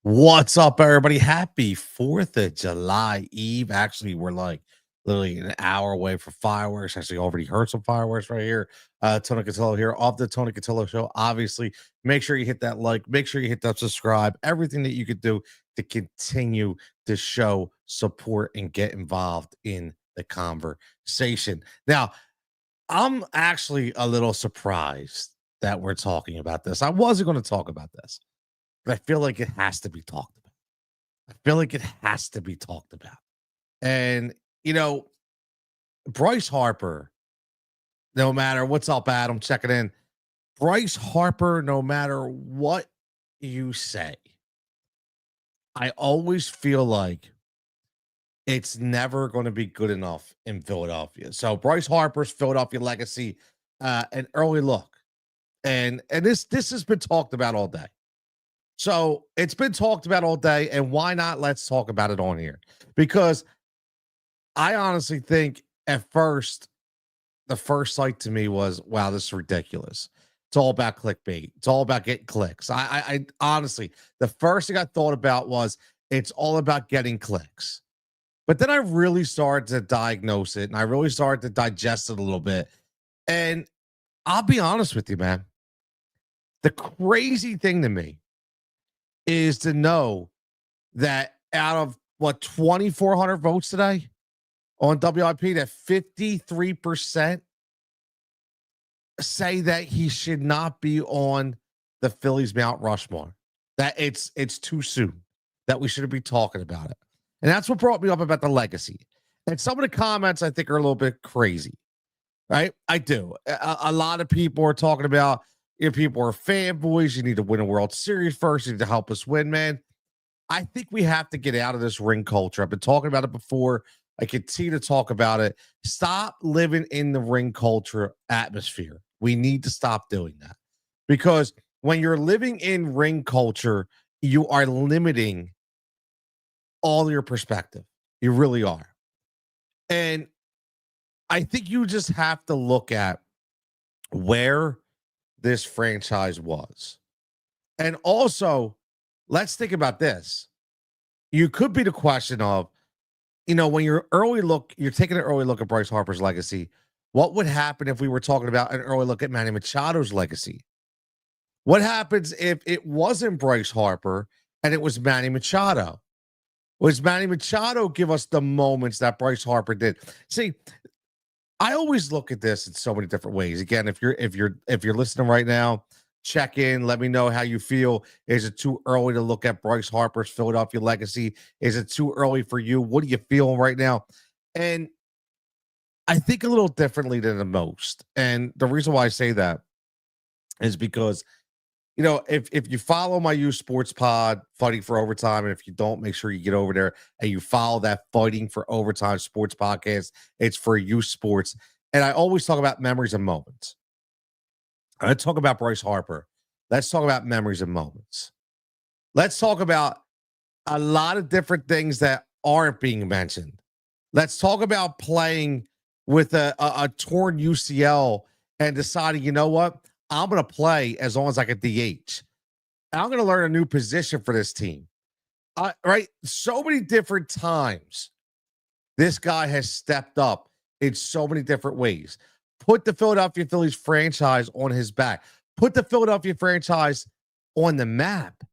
What's up, everybody? Happy 4th of July Eve. Actually, we're like literally an hour away from fireworks. Actually, already heard some fireworks right here. Tony Cutillo here off the Tony Cutillo Show. Obviously, make sure you hit that like, make sure you hit that subscribe, everything that you could do to continue to show support and get involved in the conversation. Now, I'm actually a little surprised that we're talking about this. I wasn't going to talk about this, but I feel like it has to be talked about. I feel like it has to be talked about. And, you know, Bryce Harper, no matter what's up, Adam, checking in. Bryce Harper, no matter what you say, I always feel like it's never going to be good enough in Philadelphia. So Bryce Harper's Philadelphia legacy, an early look. And this has been talked about all day. So it's been talked about all day, and why not? Let's talk about it on here because I honestly think at first, the first sight to me was, wow, this is ridiculous. It's all about clickbait. It's all about getting clicks. I honestly, the first thing I thought about was it's all about getting clicks. But then I really started to diagnose it and I really started to digest it a little bit. And I'll be honest with you, man. The crazy thing to me is to know that out of what 2,400 votes today on WIP, that 53% say that he should not be on the Phillies Mount Rushmore. That it's too soon. That we shouldn't be talking about it. And that's what brought me up about the legacy. And some of the comments I think are a little bit crazy, right? I do. A lot of people are talking about if people are fanboys, you need to win a World Series first. You need to help us win, man. I think we have to get out of this ring culture. I've been talking about it before. I continue to talk about it. Stop living in the ring culture atmosphere. We need to stop doing that because when you're living in ring culture, you are limiting all your perspective. You really are. And I think you just have to look at where this franchise was. And also, let's think about this. You could be the question of, when you're taking an early look at Bryce Harper's legacy, what would happen if we were talking about an early look at Manny Machado's legacy? What happens if it wasn't Bryce Harper and it was Manny Machado? Was Manny Machado give us the moments that Bryce Harper did? See, I always look at this in so many different ways. Again, if you're listening right now, check in. Let me know how you feel. Is it too early to look at Bryce Harper's Philadelphia legacy? Is it too early for you? What are you feeling right now? And I think a little differently than the most. And the reason why I say that is because if you follow my youth sports pod, Fighting for Overtime, and if you don't, make sure you get over there and you follow that Fighting for Overtime sports podcast. It's for youth sports. And I always talk about memories and moments. I talk about Bryce Harper. Let's talk about memories and moments. Let's talk about a lot of different things that aren't being mentioned. Let's talk about playing with a torn UCL and deciding, you know what? I'm going to play as long as I can DH. And I'm going to learn a new position for this team. Right? So many different times this guy has stepped up in so many different ways. Put the Philadelphia Phillies franchise on his back. Put the Philadelphia franchise on the map.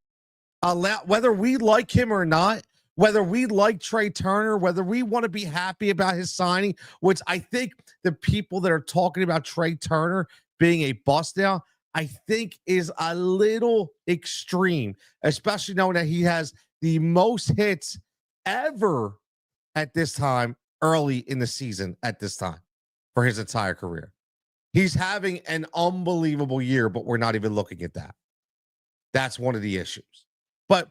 Whether we like him or not, whether we like Trey Turner, whether we want to be happy about his signing, which I think the people that are talking about Trey Turner being a bust now, I think is a little extreme, especially knowing that he has the most hits ever at this time, early in the season at this time for his entire career. He's having an unbelievable year, but we're not even looking at that. That's one of the issues. But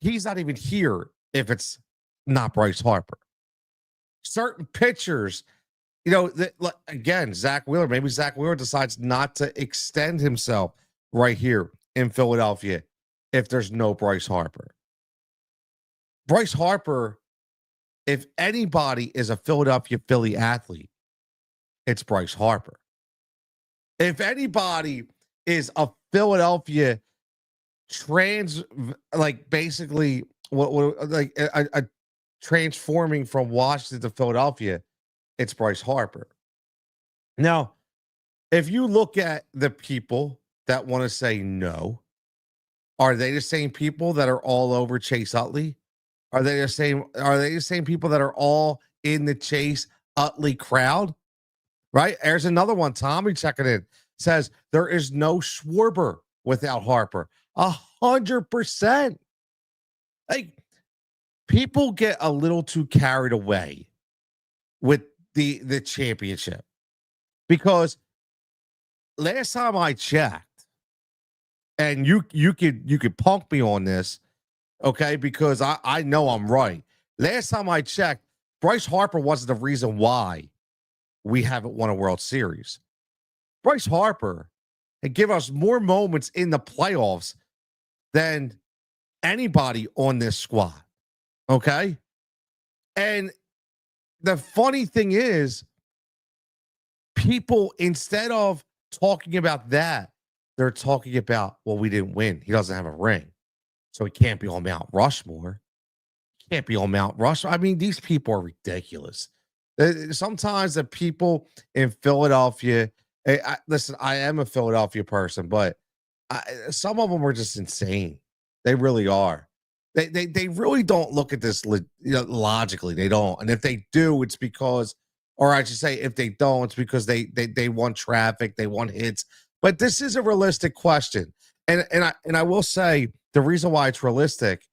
he's not even here if it's not Bryce Harper. Certain pitchers, again, Zach Wheeler, maybe Zach Wheeler decides not to extend himself right here in Philadelphia if there's no Bryce Harper. Bryce Harper, if anybody is a Philadelphia Philly athlete, it's Bryce Harper. If anybody is a Philadelphia basically what like a transforming from Washington to Philadelphia, it's Bryce Harper. Now, if you look at the people that want to say no, are they the same people that are all over Chase Utley? Are they the same people that are all in the Chase Utley crowd? Right? There's another one. Tommy checking in says there is no Schwarber without Harper. 100%. Like, people get a little too carried away with the championship because last time I checked, and you could punk me on this, okay? Because I know I'm right. Last time I checked, Bryce Harper wasn't the reason why we haven't won a World Series. Bryce Harper had given us more moments in the playoffs than anybody on this squad. Okay. And the funny thing is, people, instead of talking about that, they're talking about, well, we didn't win. He doesn't have a ring. So he can't be on Mount Rushmore. He can't be on Mount Rushmore. I mean, these people are ridiculous. Sometimes the people in Philadelphia, listen, I am a Philadelphia person, but some of them are just insane. They really are. They really don't look at this logically. They don't. And if they do, it's because, or I should say, if they don't, it's because they want traffic, they want hits. But this is a realistic question. And I will say the reason why it's realistic,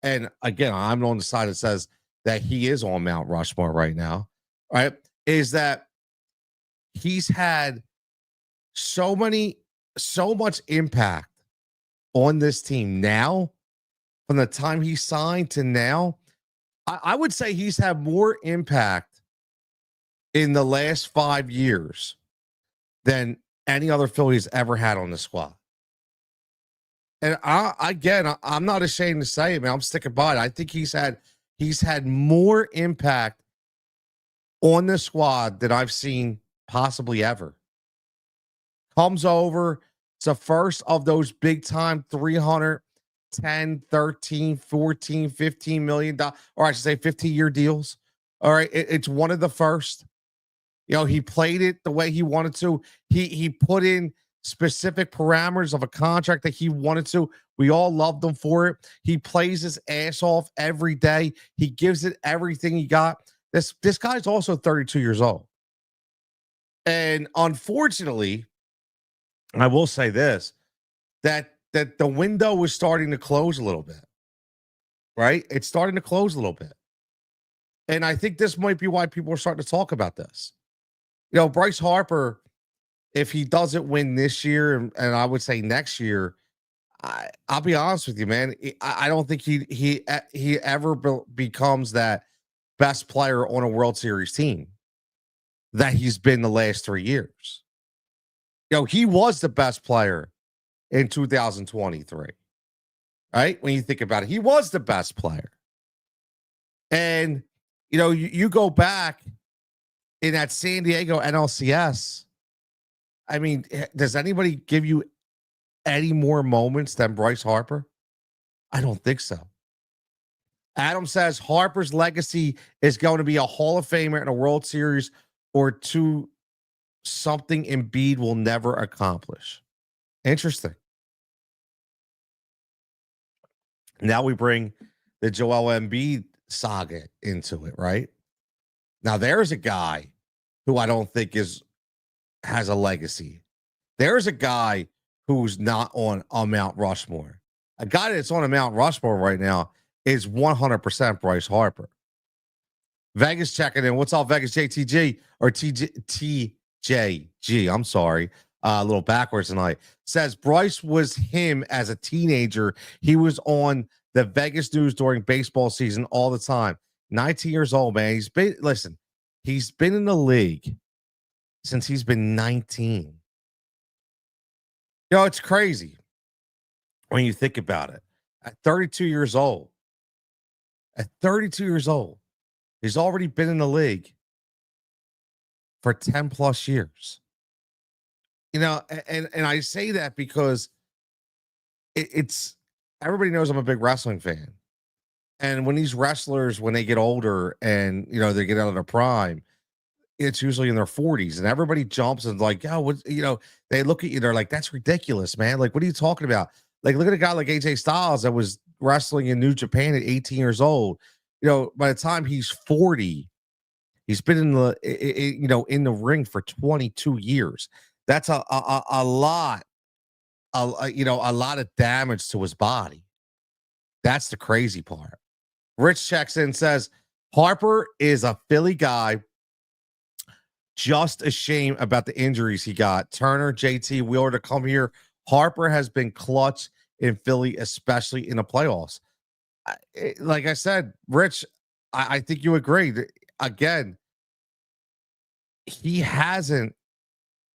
and again, I'm on the side that says that he is on Mount Rushmore right now, right? Is that he's had so much impact on this team now, from the time he signed to now. I would say he's had more impact in the last 5 years than any other Phillies ever had on the squad. And I'm not ashamed to say it, man. I'm sticking by it. I think he's had more impact on the squad than I've seen possibly ever. Comes over. It's the first of those big time 310, 13, 14, $15 million, or I should say 15-year deals. All right. It's one of the first. He played it the way he wanted to. He put in specific parameters of a contract that he wanted to. We all loved him for it. He plays his ass off every day. He gives it everything he got. This guy's also 32 years old. And unfortunately, I will say this, that the window was starting to close a little bit. Right? It's starting to close a little bit. And I think this might be why people are starting to talk about this. Bryce Harper, if he doesn't win this year, and I would say next year, I'll be honest with you, man. I don't think he ever becomes that best player on a World Series team that he's been the last 3 years. He was the best player in 2023, right? When you think about it, he was the best player. And, you go back in that San Diego NLCS. I mean, does anybody give you any more moments than Bryce Harper? I don't think so. Adam says Harper's legacy is going to be a Hall of Famer in a World Series or two, something Embiid will never accomplish. Interesting. Now we bring the Joel Embiid saga into it, right? Now there's a guy who I don't think has a legacy. There's a guy who's not on Mount Rushmore. A guy that's on a Mount Rushmore right now is 100% Bryce Harper. Vegas checking in. What's up, Vegas JTG or TJG? I'm sorry. A little backwards tonight. Says Bryce was him as a teenager. He was on the Vegas news during baseball season all the time. 19 years old, man. He's been in the league since he's been 19. It's crazy when you think about it. At 32 years old, he's already been in the league for 10 plus years. And I say that because it's everybody knows I'm a big wrestling fan. And when these wrestlers, when they get older and they get out of their prime, it's usually in their 40s, and everybody jumps and like, oh, what they look at you, they're like, that's ridiculous, man. Like, what are you talking about? Like, look at a guy like AJ Styles that was wrestling in New Japan at 18 years old. By the time he's 40, he's been in in the ring for 22 years. That's a lot, a lot of damage to his body. That's the crazy part. Rich checks in and says, Harper is a Philly guy. Just a shame about the injuries he got. Turner, JT, Wheeler to come here. Harper has been clutch in Philly, especially in the playoffs. Like I said, Rich, I think you agree. Again, he hasn't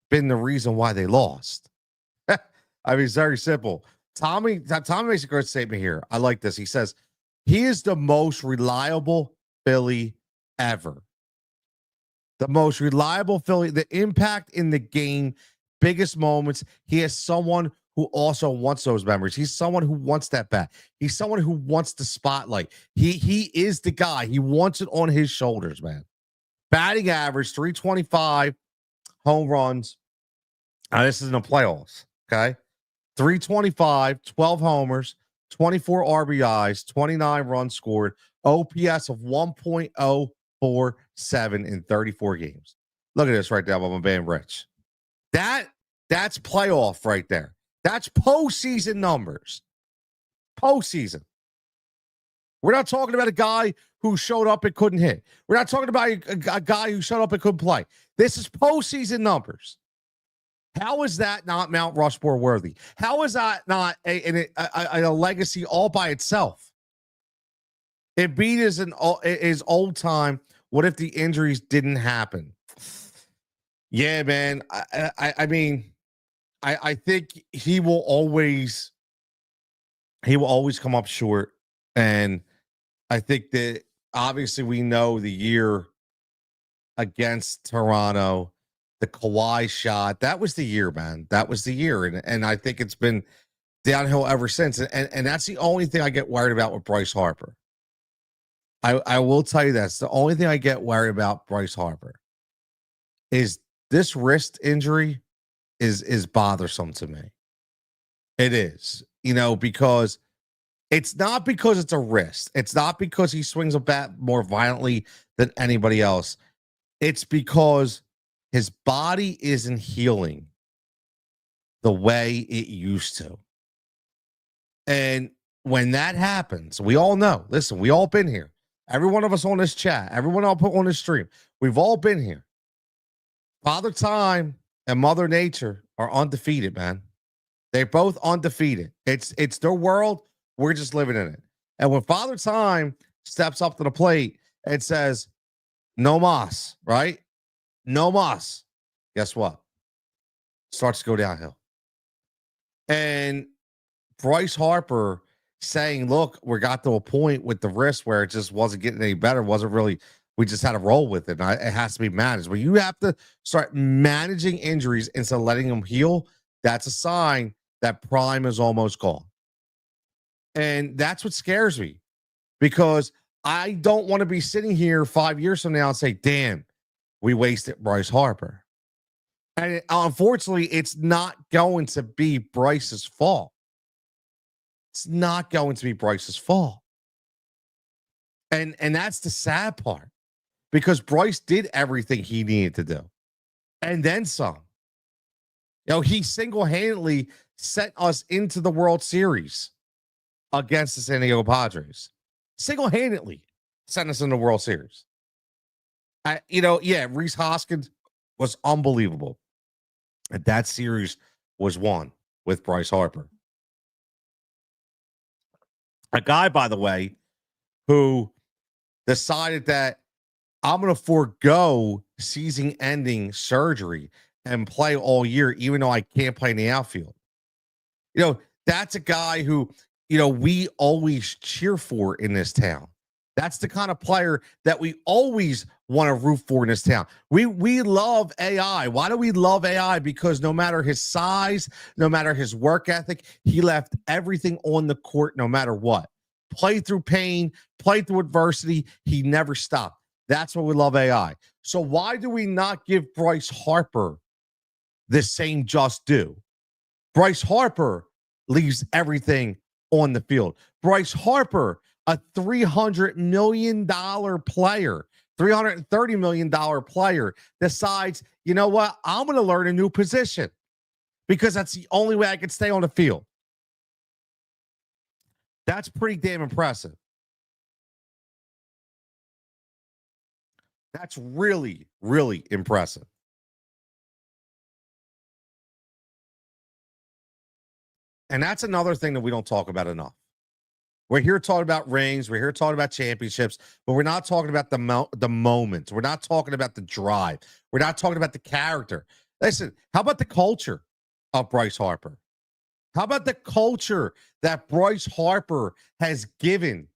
been the reason why they lost. I mean, it's very simple. Tommy makes a great statement here. I like this. He says, he is the most reliable Philly ever. The most reliable Philly, the impact in the game, biggest moments. He has someone who also wants those memories. He's someone who wants that bat. He's someone who wants the spotlight. He is the guy. He wants it on his shoulders, man. Batting average, 325 home runs. This is in the playoffs, okay? 325, 12 homers, 24 RBIs, 29 runs scored, OPS of 1.047 in 34 games. Look at this right there, my man Rich. That's playoff right there. That's postseason numbers. Postseason. We're not talking about a guy who showed up and couldn't hit. We're not talking about a guy who showed up and couldn't play. This is postseason numbers. How is that not Mount Rushmore worthy? How is that not a legacy all by itself? Embiid is old time. What if the injuries didn't happen? Yeah, man. I mean, I think he will always come up short, and I think that obviously we know the year against Toronto, the Kawhi shot, that was the year, man. That was the year. And I think it's been downhill ever since. And that's the only thing I get worried about with Bryce Harper. I will tell you that's the only thing I get worried about Bryce Harper is this wrist injury is bothersome to me. It is, because it's not because it's a wrist. It's not because he swings a bat more violently than anybody else. It's because his body isn't healing the way it used to. And when that happens, we all know, listen, we all been here. Every one of us on this chat, everyone I'll put on this stream, we've all been here. Father Time and Mother Nature are undefeated, man. They're both undefeated. It's their world. We're just living in it. And when Father Time steps up to the plate and says, no mas, right? No mas. Guess what? Starts to go downhill. And Bryce Harper saying, look, we got to a point with the wrist where it just wasn't getting any better. Wasn't really, we just had to roll with it. And it has to be managed. But you have to start managing injuries instead of letting them heal. That's a sign that prime is almost gone. And that's what scares me, because I don't want to be sitting here 5 years from now and say, damn, we wasted Bryce Harper. And unfortunately, it's not going to be Bryce's fault. It's not going to be Bryce's fault. And that's the sad part, because Bryce did everything he needed to do. And then some. He single-handedly sent us into the World Series against the San Diego Padres. Single-handedly sent us in the World Series. Rhys Hoskins was unbelievable. And that series was won with Bryce Harper. A guy, by the way, who decided that I'm going to forego season-ending surgery and play all year, even though I can't play in the outfield. That's a guy who, we always cheer for in this town. That's the kind of player that we always want to root for in this town. We love AI. Why do we love AI? Because no matter his size, no matter his work ethic, he left everything on the court no matter what. Played through pain, played through adversity. He never stopped. That's why we love AI. So why do we not give Bryce Harper the same just due? Bryce Harper leaves everything on the field. Bryce Harper, a $300 million player, $330 million player, decides, you know what? I'm going to learn a new position because that's the only way I can stay on the field. That's pretty damn impressive. That's really, really impressive. And that's another thing that we don't talk about enough. We're here talking about rings. We're here talking about championships, but we're not talking about the moment. We're not talking about the drive. We're not talking about the character. Listen, how about the culture of Bryce Harper? How about the culture that Bryce Harper has given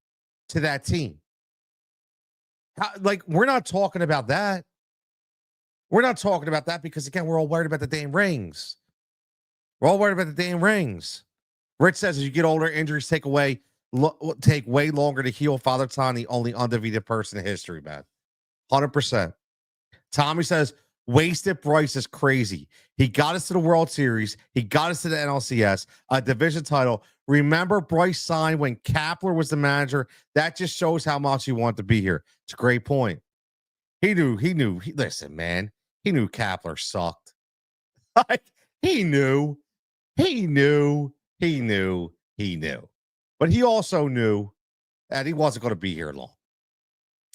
to that team? We're not talking about that. We're not talking about that because, again, we're all worried about the damn rings. We're all worried about the damn rings. Rich says as you get older, injuries take way longer to heal. Father Time, the only undefeated person in history, man. 100%. Tommy says, wasted Bryce is crazy. He got us to the World Series. He got us to the NLCS, a division title. Remember, Bryce signed when Kapler was the manager. That just shows how much he wanted to be here. It's a great point. He knew. Listen, man, he knew Kapler sucked. He knew. But he also knew that he wasn't going to be here long.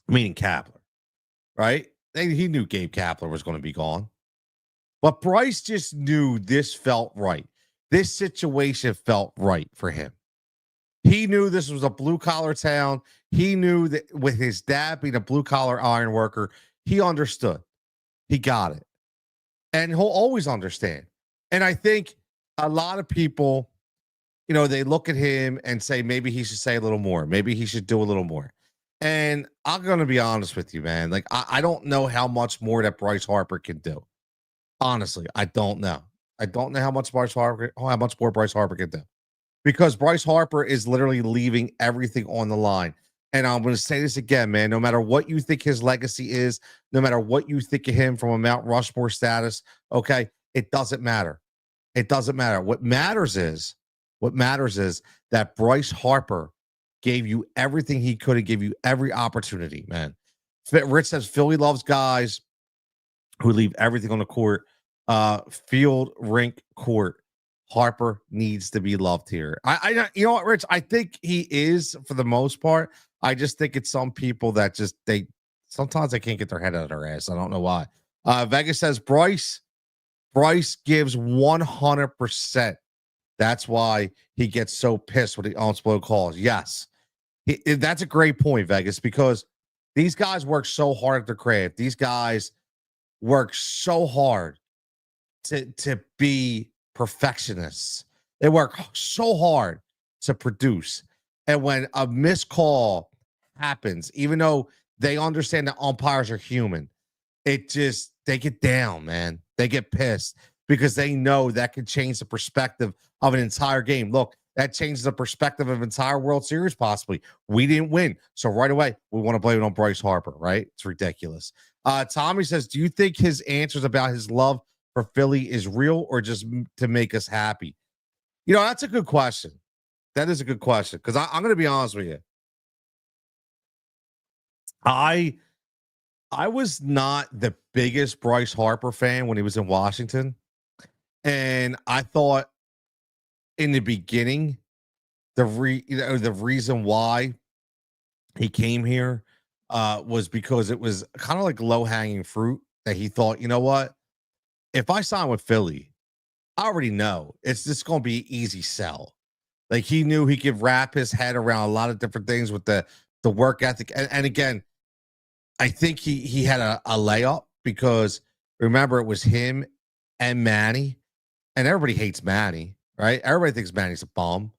Meaning Kapler, right? He knew Gabe Kapler was going to be gone. But Bryce just knew this felt right. This situation felt right for him. He knew this was a blue-collar town. He knew that with his dad being a blue-collar iron worker, he understood. He got it. And he'll always understand. And I think a lot of people, they look at him and say maybe he should say a little more. Maybe he should do a little more. And I'm going to be honest with you, man. I don't know how much more that Bryce Harper can do. Honestly, I don't know. I don't know how much more Bryce Harper can do. Because Bryce Harper is literally leaving everything on the line. And I'm going to say this again, man. No matter what you think his legacy is, no matter what you think of him from a Mount Rushmore status, okay, it doesn't matter. It doesn't matter. What matters is that Bryce Harper gave you everything he could and gave you every opportunity, man. Rich says Philly loves guys who leave everything on the court. Field, rink, court. Harper needs to be loved here. I you know what, Rich? I think he is for the most part. I just think it's some people that sometimes they can't get their head out of their ass. I don't know why. Vegas says Bryce gives 100%. That's why he gets so pissed when the unspoiled calls. Yes, that's a great point, Vegas, because these guys work so hard at their craft. These guys work so hard to be perfectionists. They work so hard to produce. And when a missed call happens, even though they understand that umpires are human, they get down, man. They get pissed because they know that could change the perspective of an entire game. Look, that changes the perspective of an entire World Series, possibly. We didn't win. So right away, we want to blame it on Bryce Harper, right? It's ridiculous. Tommy says, do you think his answers about his love for Philly is real or just to make us happy? That's a good question. That is a good question because I'm going to be honest with you. I was not the biggest Bryce Harper fan when he was in Washington. And I thought in the beginning, the reason why he came here was because it was kind of like low-hanging fruit that he thought, you know what? If I sign with Philly, I already know it's just going to be an easy sell. Like he knew he could wrap his head around a lot of different things with the work ethic. And again, I think he had a layup because remember it was him and Manny, and everybody hates Manny, right? Everybody thinks Manny's a bum.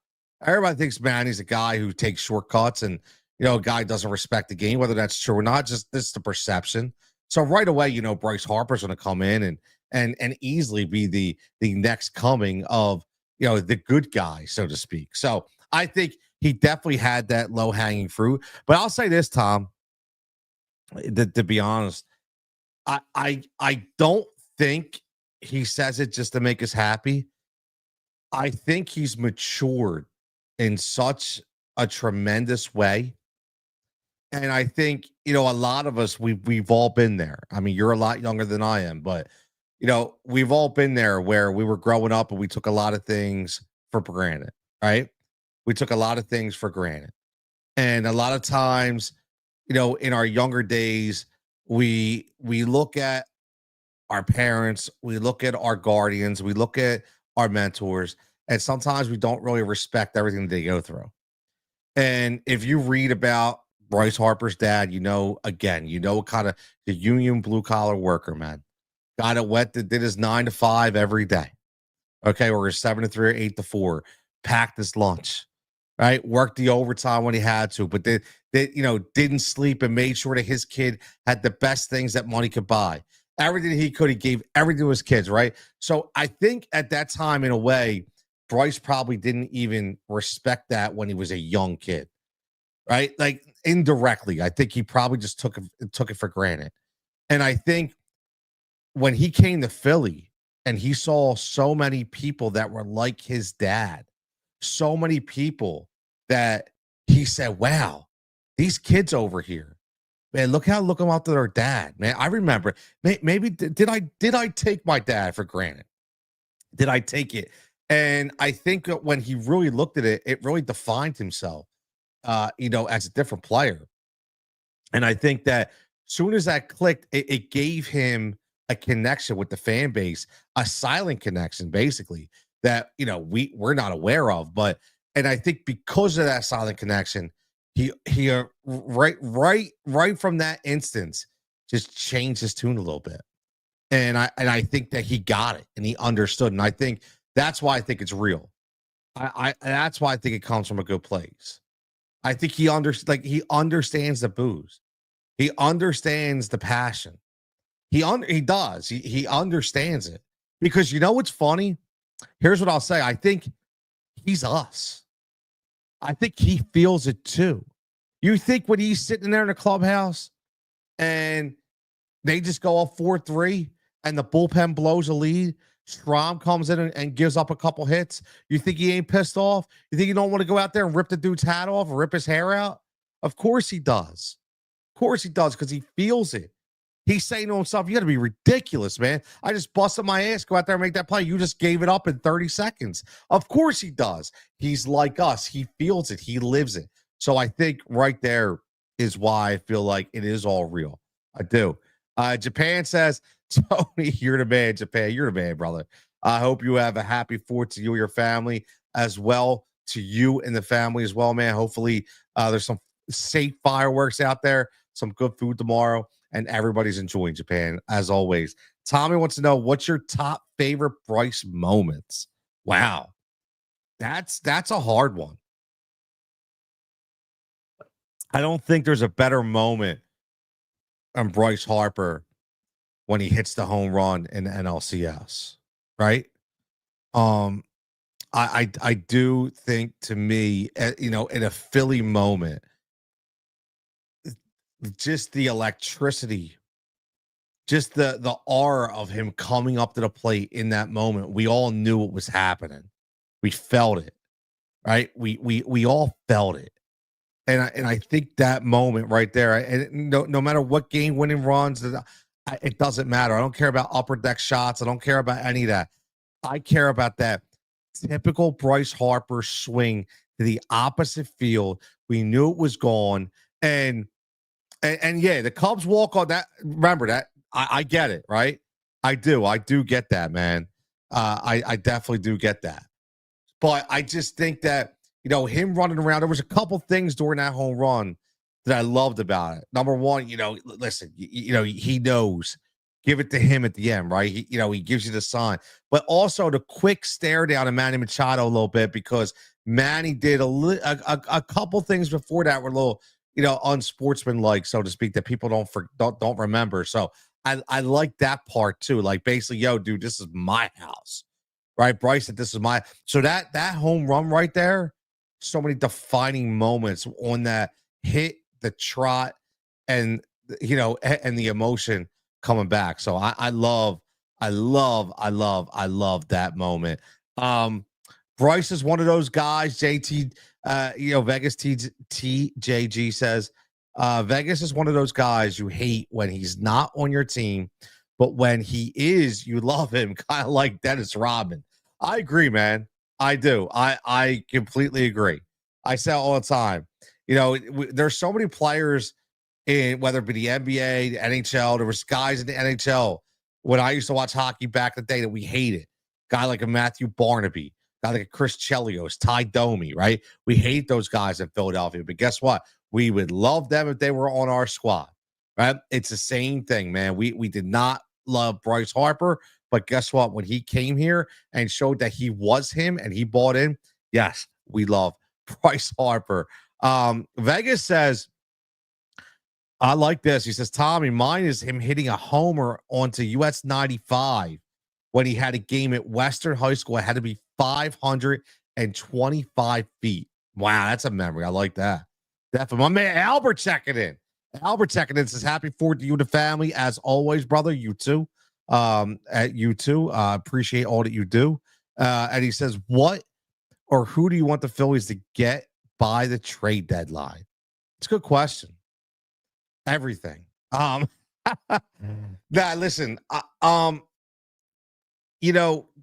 Everybody thinks Manny's a guy who takes shortcuts and a guy doesn't respect the game, whether that's true or not. Just this is the perception. So right away, Bryce Harper's going to come in and easily be the next coming of the good guy, so to speak. So I think he definitely had that low hanging fruit. But I'll say this, Tom, to be honest, I don't think he says it just to make us happy. I think he's matured in such a tremendous way. And I think, a lot of us, we've all been there. I mean, you're a lot younger than I am, but we've all been there where we were growing up and we took a lot of things for granted, right? We took a lot of things for granted. And a lot of times, in our younger days, we look at our parents, we look at our guardians, we look at our mentors, and sometimes we don't really respect everything they go through. And if you read about Bryce Harper's dad, again, kind of the union blue collar worker, man. Guy that did his 9 to 5 every day. Okay, or his 7 to 3 or 8 to 4, packed his lunch, right? Worked the overtime when he had to, but they didn't sleep and made sure that his kid had the best things that money could buy. Everything he could, he gave everything to his kids, right? So I think at that time, in a way, Bryce probably didn't even respect that when he was a young kid, right? Like indirectly, I think he probably just took it for granted. And I think when he came to Philly and he saw so many people that were like his dad, so many people that he said, wow, these kids over here, man, look them up to their dad, man. I remember, maybe did I take my dad for granted? Did I take it? And I think that when he really looked at it, it really defined himself, as a different player. And I think that soon as that clicked, it gave him a connection with the fan base, a silent connection, basically, that we're not aware of. And I think because of that silent connection, he right from that instance just changed his tune a little bit. And I think that he got it and he understood. And I think that's why I think it's real. I that's why I think it comes from a good place. I think he understands the booze. He understands the passion. He does. He understands it. Because what's funny? Here's what I'll say. I think he's us. I think he feels it too. You think when he's sitting there in the clubhouse and they just go up 4-3 and the bullpen blows a lead, Strom comes in and gives up a couple hits, you think he ain't pissed off? You think he don't want to go out there and rip the dude's hat off or rip his hair out? Of course he does. Of course he does, because he feels it. He's saying to himself, you got to be ridiculous, man. I just busted my ass, go out there and make that play. You just gave it up in 30 seconds. Of course he does. He's like us. He feels it. He lives it. So I think right there is why I feel like it is all real. I do. Japan says, Tony, you're the man. Japan, you're the man, brother. I hope you have a happy 4th to you and your family as well, to you and the family as well, man. Hopefully there's some safe fireworks out there, some good food tomorrow, and everybody's enjoying Japan as always. Tommy wants to know, what's your top favorite Bryce moments? Wow. That's a hard one. I don't think there's a better moment on Bryce Harper when he hits the home run in the NLCS, right? I do think, to me, in a Philly moment, just the electricity, just the aura of him coming up to the plate in that moment. We all knew what was happening. We felt it, right? We all felt it. And I think that moment right there, and no matter what game winning runs, it doesn't matter. I don't care about upper deck shots. I don't care about any of that. I care about that typical Bryce Harper swing to the opposite field. We knew it was gone. And yeah, the Cubs walk on that. Remember that. I get it, right? I do get that, man. I definitely do get that. But I just think that, him running around, there was a couple things during that home run that I loved about it. Number one, listen, he knows. Give it to him at the end, right? He gives you the sign. But also the quick stare down of Manny Machado a little bit, because Manny did a couple things before that were a little unsportsmanlike, so to speak, that people don't remember. So I like that part too. Like basically, yo, dude, this is my house, right? Bryce said this is my so that home run right there, so many defining moments on that hit, the trot, and and the emotion coming back. So I love that moment. Um, Bryce is one of those guys. JT, Vegas TJG says, Vegas is one of those guys you hate when he's not on your team, but when he is, you love him, kind of like Dennis Rodman. I agree, man. I do. I completely agree. I say it all the time. There's so many players in whether it be the NBA, the NHL. There was guys in the NHL when I used to watch hockey back in the day that we hated. Guy like a Matthew Barnaby, guy like a Chris Chelios, Ty Domi, right? We hate those guys in Philadelphia, but guess what? We would love them if they were on our squad, right? It's the same thing, man. We did not love Bryce Harper, but guess what? When he came here and showed that he was him and he bought in, yes, we love Bryce Harper. Vegas says, I like this. He says, Tommy, mine is him hitting a homer onto US 95 when he had a game at Western High School. It had to be 525 feet. Wow, that's a memory. I like that. Definitely. My man Albert checking in. Albert checking in says, happy 4th to you and the family. As always, brother, you too. At you too. Appreciate all that you do. And he says, what or who do you want the Phillies to get by the trade deadline? It's a good question. Everything. Nah, listen,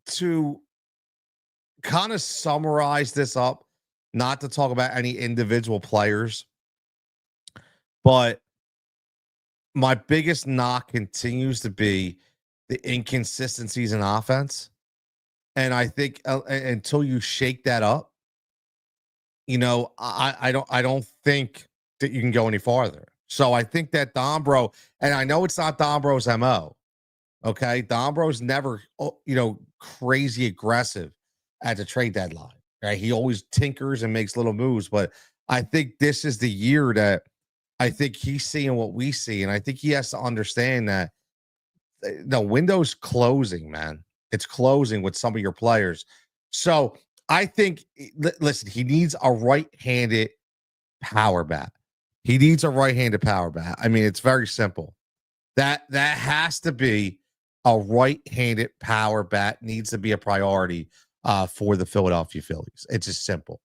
to kind of summarize this up, not to talk about any individual players, but my biggest knock continues to be the inconsistencies in offense. And I think until you shake that up, I don't think that you can go any farther. So I think that Dombro, and I know it's not Dombro's MO. Okay. Dombro's never, crazy aggressive at the trade deadline. Right. He always tinkers and makes little moves. But I think this is the year that I think he's seeing what we see. And I think he has to understand that the window's closing, man. It's closing with some of your players. So I think, listen, he needs a right-handed power bat. He needs a right-handed power bat. I mean, it's very simple. That has to be a right-handed power bat. Needs to be a priority for the Philadelphia Phillies. It's just simple,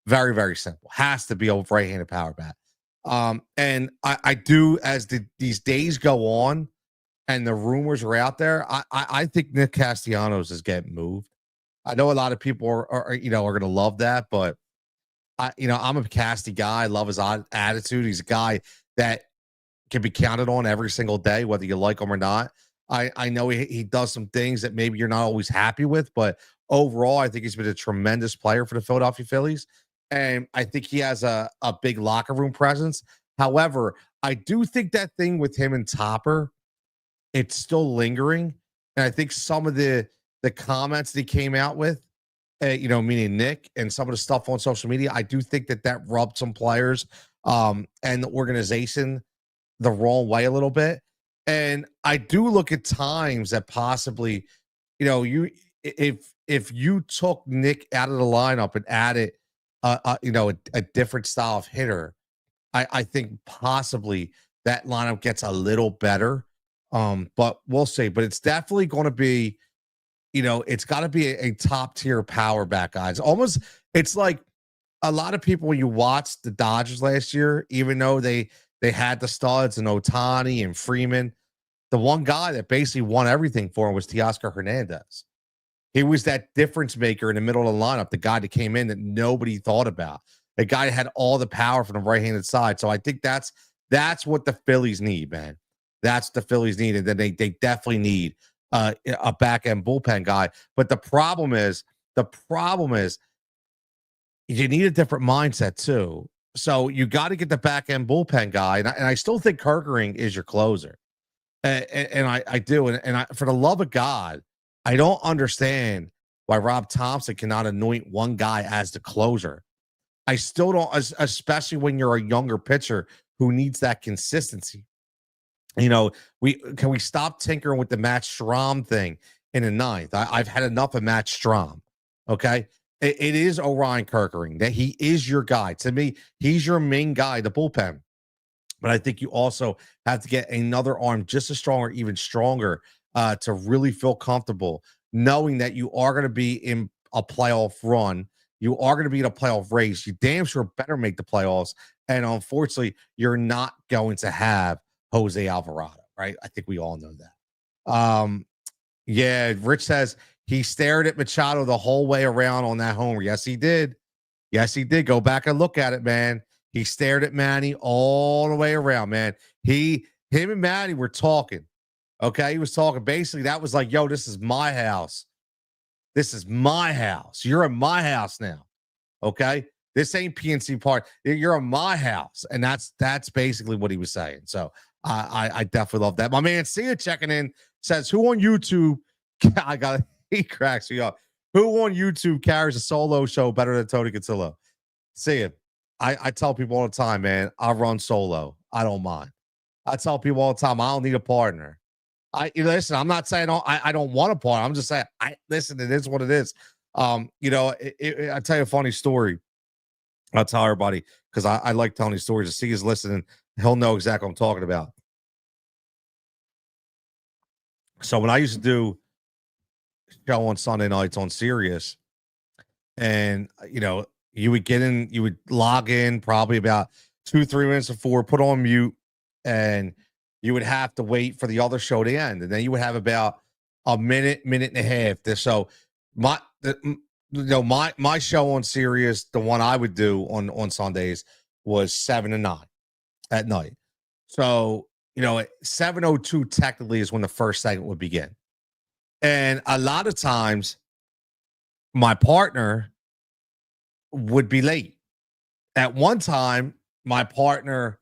very very simple. Has to be a right-handed power bat. And I do as these days go on, and the rumors are out there. I think Nick Castellanos is getting moved. I know a lot of people are going to love that, but I'm a Casty guy. I love his attitude. He's a guy that can be counted on every single day, whether you like him or not. I know he does some things that maybe you're not always happy with, but overall, I think he's been a tremendous player for the Philadelphia Phillies. And I think he has a big locker room presence. However, I do think that thing with him and Topper, it's still lingering. And I think some of the comments that he came out with, meaning Nick, and some of the stuff on social media, I do think that rubbed some players and the organization the wrong way a little bit. And I do look at times that possibly, if you took Nick out of the lineup and added, a different style of hitter, I think possibly that lineup gets a little better. But we'll see. But it's definitely going to be, it's got to be a top tier power back, guys. It's like a lot of people when you watch the Dodgers last year, even though they had the studs and Otani and Freeman, the one guy that basically won everything for him was Teoscar Hernandez. He was that difference maker in the middle of the lineup, the guy that came in that nobody thought about. The guy that had all the power from the right-handed side. So I think that's what the Phillies need, man. That's the Phillies need. And then they definitely need a back-end bullpen guy. But the problem is you need a different mindset too. So you got to get the back-end bullpen guy. And I still think Kerkering is your closer. And I do. And I, for the love of God, I don't understand why Rob Thompson cannot anoint one guy as the closer. I still don't, especially when you're a younger pitcher who needs that consistency. We stop tinkering with the Matt Strom thing in the ninth. I've had enough of Matt Strom. Okay. It is Orion Kirkering that he is your guy. To me, he's your main guy, the bullpen. But I think you also have to get another arm just as strong or even stronger to really feel comfortable knowing that you are going to be in a playoff run. You are going to be in a playoff race. You damn sure better make the playoffs. And unfortunately, you're not going to have Jose Alvarado, right? I think we all know that. Yeah, Rich says he stared at Machado the whole way around on that homer. Yes, he did. Yes, he did. Go back and look at it, man. He stared at Manny all the way around, man. Him and Manny were talking. Okay. He was talking. Basically, that was like, yo, this is my house. This is my house. You're in my house now. Okay. This ain't PNC Park. You're in my house. And that's basically what he was saying. So I definitely love that. My man Sia checking in says, who on YouTube? He cracks me up. Who on YouTube carries a solo show better than Tony Cutillo? See it. I tell people all the time, man, I run solo. I don't mind. I tell people all the time, I don't need a partner. Listen, I'm not saying I don't want a partner. I'm just saying, listen, it is what it is. I tell you a funny story. I'll tell everybody because I like telling these stories. To see he's listening, he'll know exactly what I'm talking about. So when I used to do show on Sunday nights on Sirius, and you would get in, you would log in probably about 2-3 minutes before, put on mute, and you would have to wait for the other show to end, and then you would have about a minute and a half. So my show on Sirius, the one I would do on Sundays, was 7 to 9 at night. So 7:02 technically is when the first segment would begin, and a lot of times my partner would be late. At one time, my partner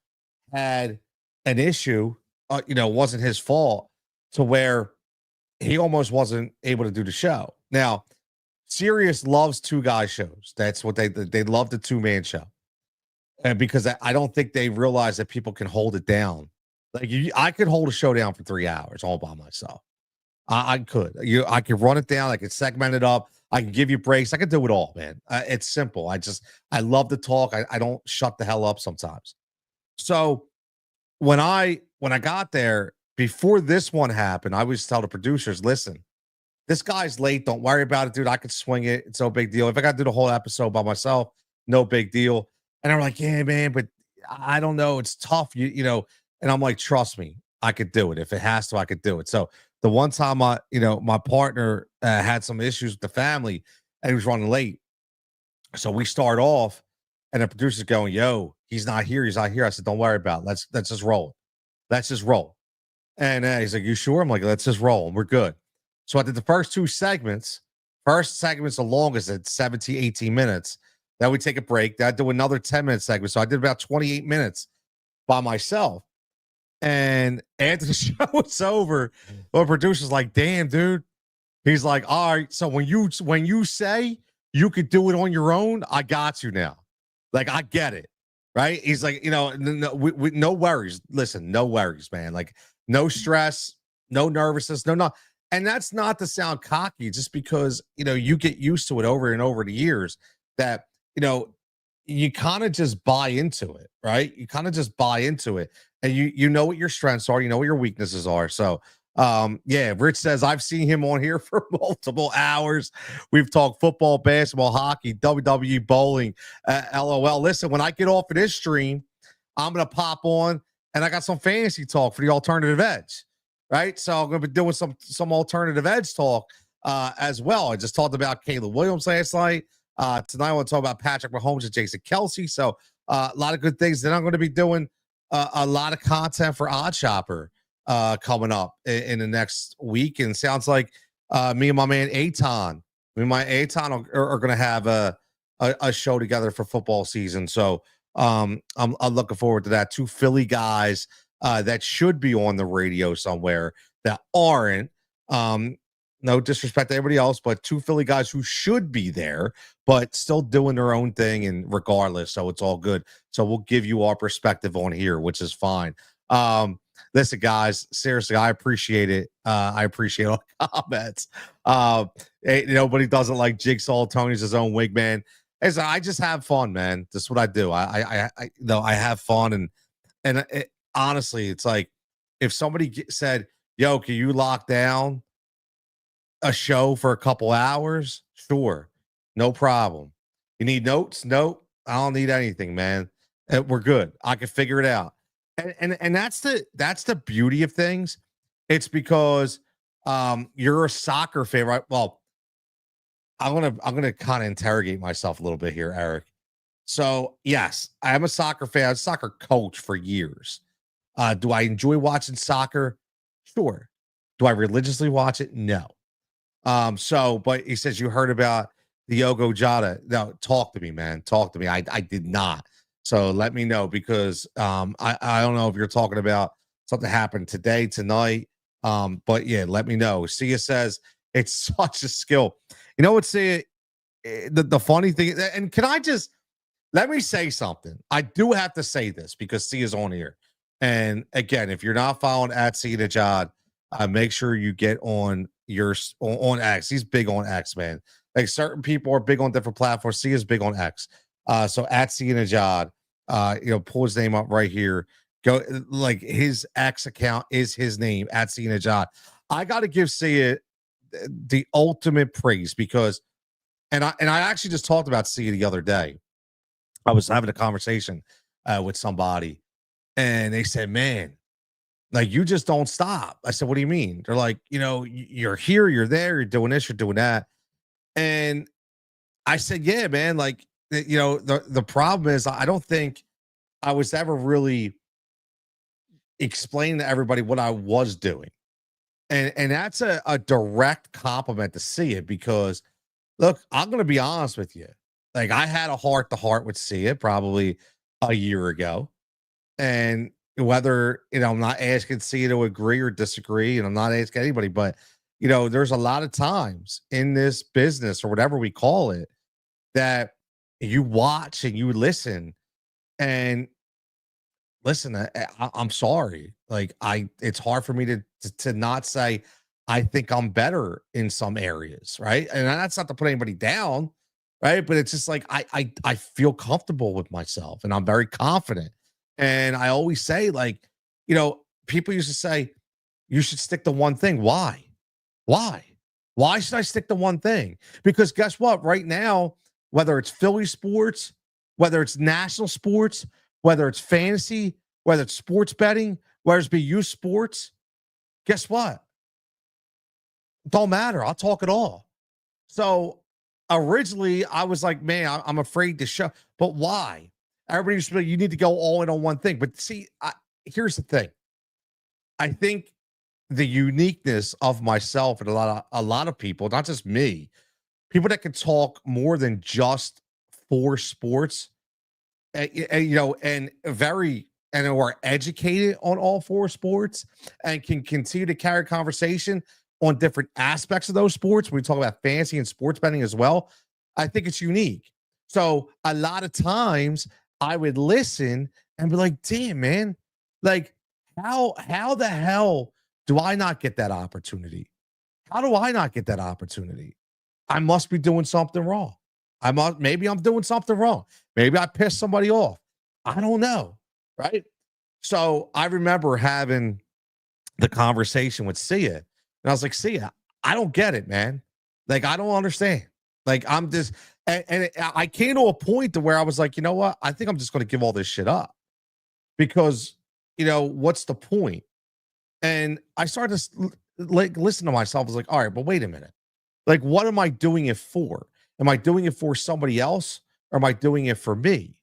had an issue, wasn't his fault, to where he almost wasn't able to do the show. Now, Sirius loves two guy shows. That's what they love, the 2-man show. And because I don't think they realize that people can hold it down. Like I could hold a show down for 3 hours all by myself. I could. I could run it down. I could segment it up. I can give you breaks. I can do it all, man. It's simple. I love to talk. I don't shut the hell up sometimes. So when I got there, before this one happened, I always tell the producers, listen, this guy's late. Don't worry about it, dude. I could swing it. It's no big deal. If I got to do the whole episode by myself, no big deal. And I'm like, yeah, man, but I don't know. It's tough, and I'm like, trust me, I could do it. If it has to, I could do it. So the one time my partner had some issues with the family and he was running late. So we start off and the producer's going, yo, he's not here. He's not here. I said, don't worry about it. Let's just roll. Let's just roll. And he's like, you sure? I'm like, let's just roll. And we're good. So I did the first 2 segments. First segment's the longest at 17, 18 minutes. Then we take a break. Then I do another 10-minute segment. So I did about 28 minutes by myself. And after the show was over, the producer's like, damn, dude. He's like, all right, so when you say you could do it on your own, I got you now. Like, I get it. Right? He's like, no worries. Listen, no worries, man. Like, no stress, no nervousness, no. And that's not to sound cocky, just because, you get used to it over and over the years that, you kind of just buy into it, right? You kind of just buy into it. And you know what your strengths are, you know what your weaknesses are. So yeah, Rich says I've seen him on here for multiple hours. We've talked football, basketball, hockey, WWE, bowling, LOL. Listen, when I get off of this stream, I'm gonna pop on and I got some fantasy talk for the alternative edge, right? So I'm gonna be doing some alternative edge talk as well. I just talked about Caleb Williams last night. Tonight I want to talk about Patrick Mahomes and Jason Kelsey. So a lot of good things. Then I'm going to be doing a lot of content for Odd Shopper coming up in the next week. And it sounds like me and my man Aton, are going to have a show together for football season. So I'm looking forward to that. 2 Philly guys that should be on the radio somewhere that aren't. No disrespect to everybody else, but two Philly guys who should be there, but still doing their own thing, and regardless, so it's all good. So we'll give you our perspective on here, which is fine. Listen, guys, seriously, I appreciate it. I appreciate all the comments. Nobody doesn't like Jigsaw. Tony's his own wingman. I just have fun, man. That's what I do. I have fun, and honestly, it's like if somebody said, "Yo, can you lock down a show for a couple hours?" Sure, no problem. You need notes? Nope. I don't need anything, man. We're good. I can figure it out. And that's the beauty of things. It's because you're a soccer fan, right? Well, I'm gonna kind of interrogate myself a little bit here, Eric. So yes, I am a soccer fan, soccer coach for years. Do I enjoy watching soccer? Sure. Do I religiously watch it? No. But he says you heard about the Yogo Jada. No, talk to me, man. Talk to me. I did not. So let me know because I don't know if you're talking about something happened today, tonight. But yeah, let me know. Sia says it's such a skill. You know what, Sia? The funny thing, and can I just let me say something? I do have to say this because Sia's on here. And again, if you're not following at Sia Najad, make sure you get on on X. He's big on X, man. Like certain people are big on different platforms. Sia is big on X. So at Sia Najad, pull his name up right here. Go like his X account is his name at Sia Najad. I got to give Sia the ultimate praise because, and I actually just talked about Sia the other day. I was having a conversation with somebody, and they said, "Man, like you just don't stop." I said, "What do you mean?" They're like, "You're here, you're there, you're doing this, you're doing that." And I said, "Yeah, man. Like, the problem is, I don't think I was ever really explaining to everybody what I was doing." And that's a direct compliment to see it because, look, I'm going to be honest with you. Like, I had a heart to heart with Sia probably a year ago. And whether, I'm not asking Sia to agree or disagree, and I'm not asking anybody, but, there's a lot of times in this business or whatever we call it that you watch and you listen and listen. I'm sorry. Like, it's hard for me to not say, I think I'm better in some areas. Right. And that's not to put anybody down. Right. But it's just like, I feel comfortable with myself and I'm very confident. And I always say, like, people used to say, you should stick to one thing. Why? Why? Why should I stick to one thing? Because guess what? Right now, whether it's Philly sports, whether it's national sports, whether it's fantasy, whether it's sports betting, whether it's be youth sports, guess what? Don't matter. I'll talk it all. So originally, I was like, man, I'm afraid to show. But why? Everybody used to be like, you need to go all in on one thing. But see, here's the thing. I think the uniqueness of myself and a lot of people, not just me, people that can talk more than just for sports, and very and who are educated on all four sports and can continue to carry conversation on different aspects of those sports. We talk about fantasy and sports betting as well. I think it's unique. So a lot of times I would listen and be like, damn, man, like how the hell do I not get that opportunity? How do I not get that opportunity? I must be doing something wrong. Maybe I'm doing something wrong. Maybe I pissed somebody off. I don't know. Right. So I remember having the conversation with Sia. And I was like, Sia, I don't get it, man. Like, I don't understand. Like, I'm just, I came to a point to where I was like, you know what? I think I'm just going to give all this shit up because, what's the point? And I started to like listen to myself. I was like, all right, but wait a minute. Like, what am I doing it for? Am I doing it for somebody else or am I doing it for me?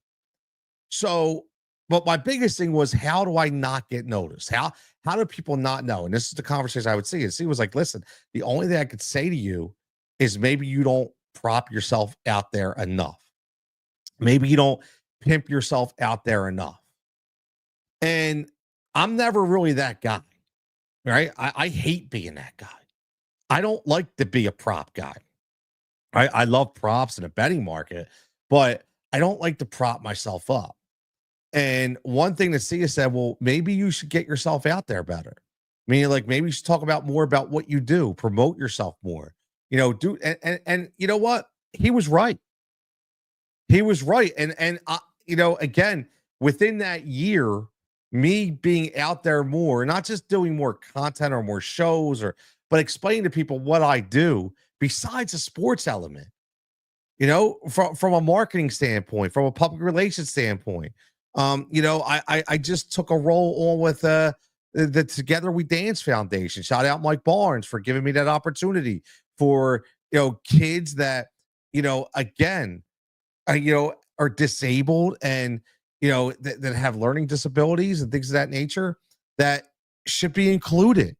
So, but my biggest thing was, how do I not get noticed? How do people not know? And this is the conversation I would see. And she was like, listen, the only thing I could say to you is maybe you don't prop yourself out there enough. Maybe you don't pimp yourself out there enough. And I'm never really that guy, right? I hate being that guy. I don't like to be a prop guy. I love props in a betting market, but I don't like to prop myself up. And one thing that Sia said, well, maybe you should get yourself out there better. Meaning, like, maybe you should talk about more about what you do, promote yourself more. Do and you know what? He was right. He was right. Again, within that year, me being out there more, not just doing more content or more shows, but explaining to people what I do besides the sports element, from a marketing standpoint, from a public relations standpoint. I just took a role on with the Together We Dance Foundation. Shout out Mike Barnes for giving me that opportunity for kids that again are disabled and that have learning disabilities and things of that nature that should be included.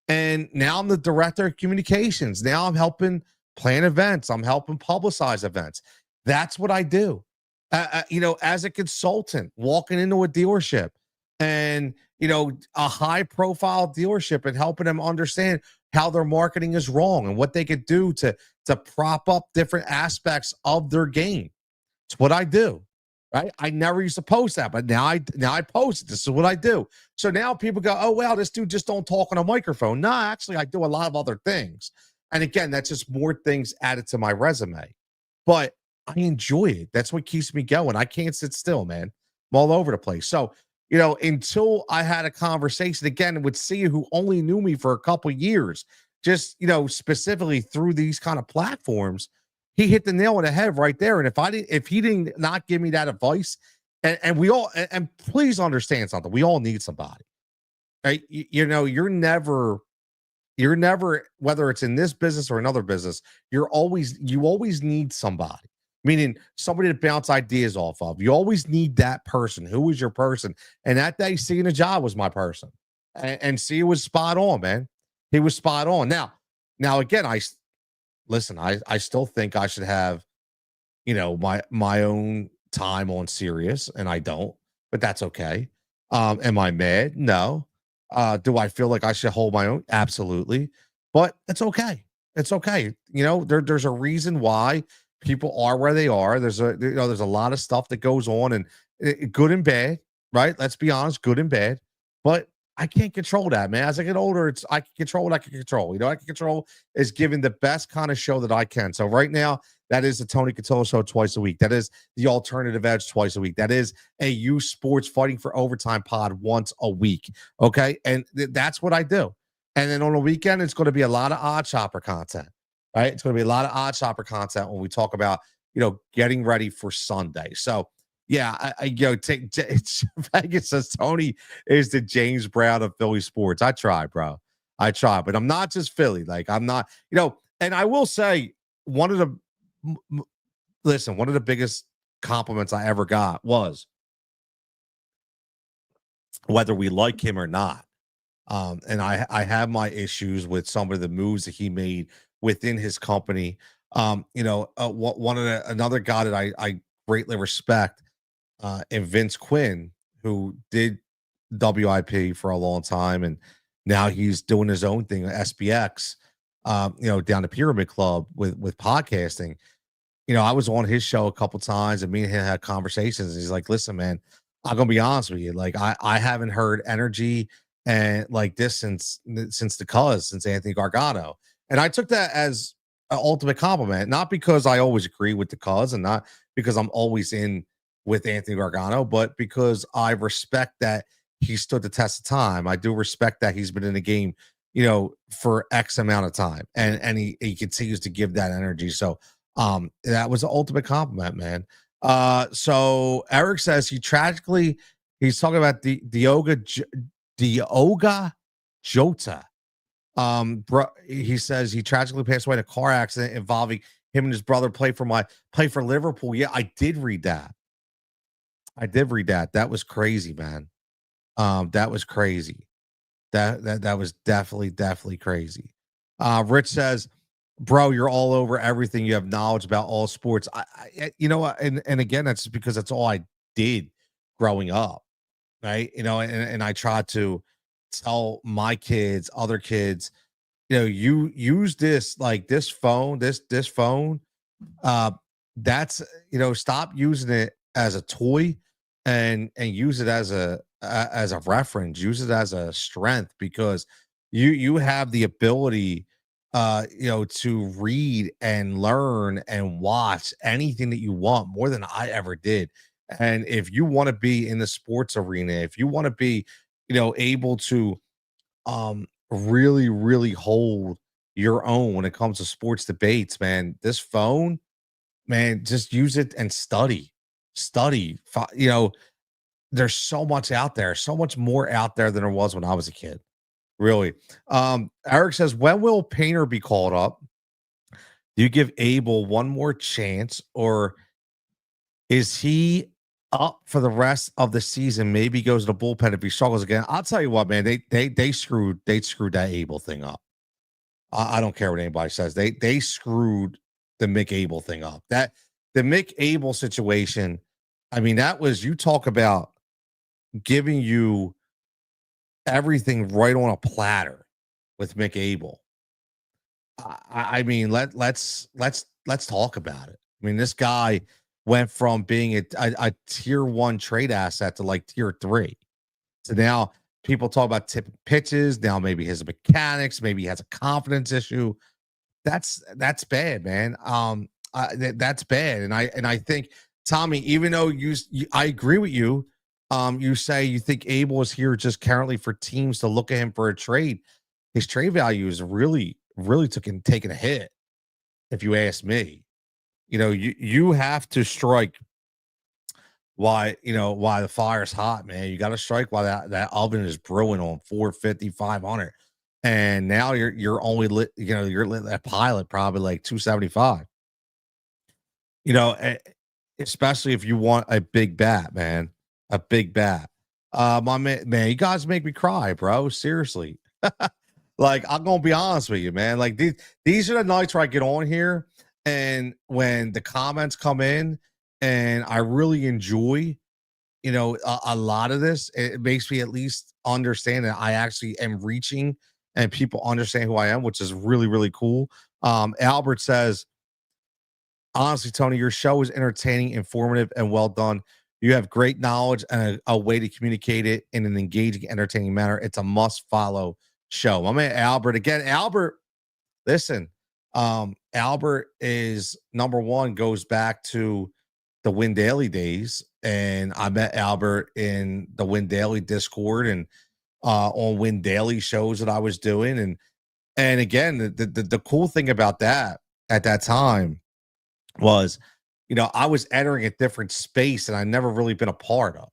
And now I'm the director of communications. Now I'm helping plan events. I'm helping publicize events. That's what I do. As a consultant, walking into a dealership and, a high profile dealership and helping them understand how their marketing is wrong and what they could do to prop up different aspects of their game. It's what I do. Right. I never used to post that, but now I post it. This is what I do. So now people go, oh, well, this dude just don't talk on a microphone. No, actually, I do a lot of other things. And again, that's just more things added to my resume. But I enjoy it. That's what keeps me going. I can't sit still, man. I'm all over the place. So, until I had a conversation again with Sia, who only knew me for a couple years, just, specifically through these kind of platforms, he hit the nail on the head right there. And if he didn't not give me that advice, and we all, and please understand something, we all need somebody, right? You're never, whether it's in this business or another business, you always need somebody, meaning somebody to bounce ideas off of. You always need that person. Who is your person? And that day, seeing a job was my person, and see, was spot on, man. He was spot on. Now again, listen, I still think I should have, my own time on Sirius, and I don't, but that's okay. Am I mad? No. Do I feel like I should hold my own? Absolutely. But it's okay. It's okay. There's a reason why people are where they are. There's a lot of stuff that goes on, and good and bad, right? Let's be honest, good and bad. But I can't control that, man. As I get older, I can control what I can control. I can control is giving the best kind of show that I can. So right now, that is the Tony Cutillo show twice a week. That is the Alternative Edge twice a week. That is a youth sports fighting for overtime pod once a week. Okay. And that's what I do. And then on the weekend, it's going to be a lot of odd shopper content, right? It's going to be a lot of odd shopper content when we talk about, getting ready for Sunday. So yeah, Vegas says Tony is the James Brown of Philly sports. I try, bro. I try, but I'm not just Philly. Like, I'm not, and I will say one of the one of the biggest compliments I ever got was, whether we like him or not. And I have my issues with some of the moves that he made within his company. Another guy that I greatly respect, and Vince Quinn, who did WIP for a long time, and now he's doing his own thing at SBX, down the Pyramid Club with podcasting. I was on his show a couple times, and me and him had conversations. And he's like, "Listen, man, I'm gonna be honest with you. Like, I haven't heard energy and like this since since Anthony Gargano." And I took that as an ultimate compliment, not because I always agree with the cuz, and not because I'm always in with Anthony Gargano, but because I respect that he stood the test of time. I do respect that he's been in the game, for X amount of time, and he continues to give that energy. So that was the ultimate compliment, man. So Eric says he's talking about Diogo Jota. He says he tragically passed away in a car accident involving him and his brother play for Liverpool. Yeah, I did read that. That was crazy, man. That was crazy. That was definitely crazy. Rich says, bro, you're all over everything. You have knowledge about all sports. And again, that's because that's all I did growing up, right? And I try to tell my kids, other kids, you use this like this phone. Uh, that's stop using it as a toy and use it as a reference. Use it as a strength because you have the ability to read and learn and watch anything that you want more than I ever did. And if you want to be in the sports arena, if you want to be able to really hold your own when it comes to sports debates, man, this phone, man, just use it and study. There's so much out there, so much more out there than there was when I was a kid. Really. Eric says, when will Painter be called up? Do you give Abel one more chance, or is he up for the rest of the season? Maybe goes to the bullpen if he struggles again. I'll tell you what, man, they screwed that Abel thing up. I don't care what anybody says. They screwed the Mick Abel thing up. That the Mick Abel situation, I mean, that was, you talk about giving you everything right on a platter with Mick Abel. I mean, let's talk about it. I mean, this guy went from being a tier one trade asset to like tier three. So now people talk about tipping pitches. Now maybe his mechanics, maybe he has a confidence issue. That's bad, man. That's bad. And I think, Tommy, even though I agree with you. You say you think Abel is here just currently for teams to look at him for a trade. His trade value is really taking a hit. If you ask me, you have to strike why the fire's hot, man. You got to strike while that oven is brewing on 450, 500. And now you're only lit, you're lit that pilot probably like 275. You know, e- Especially if you want a big bat, man, a big bat. My man, you guys make me cry, bro. Seriously. Like, I'm gonna be honest with you, man. Like, these are the nights where I get on here, and when the comments come in, and I really enjoy, a lot of this. It makes me at least understand that I actually am reaching, and people understand who I am, which is really really cool. Albert says, honestly, Tony, your show is entertaining, informative, and well done. You have great knowledge and a way to communicate it in an engaging, entertaining manner. It's a must follow show. I mean, Albert, again, Albert, listen, Albert is number one, goes back to the Win Daily days. And I met Albert in the Win Daily Discord and on Win Daily shows that I was doing. And again, the cool thing about that at that time was, I was entering a different space and I never really been a part of.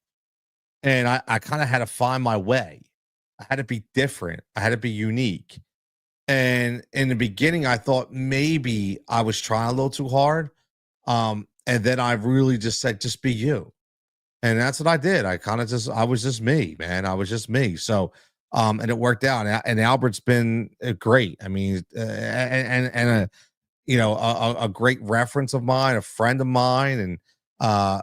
And I kind of had to find my way. I had to be different. I had to be unique. And in the beginning, I thought maybe I was trying a little too hard. And then I really just said, just be you. And that's what I did. I was just me, man. I was just me. So, and it worked out. And Albert's been great. I mean, and a great reference of mine, a friend of mine, and a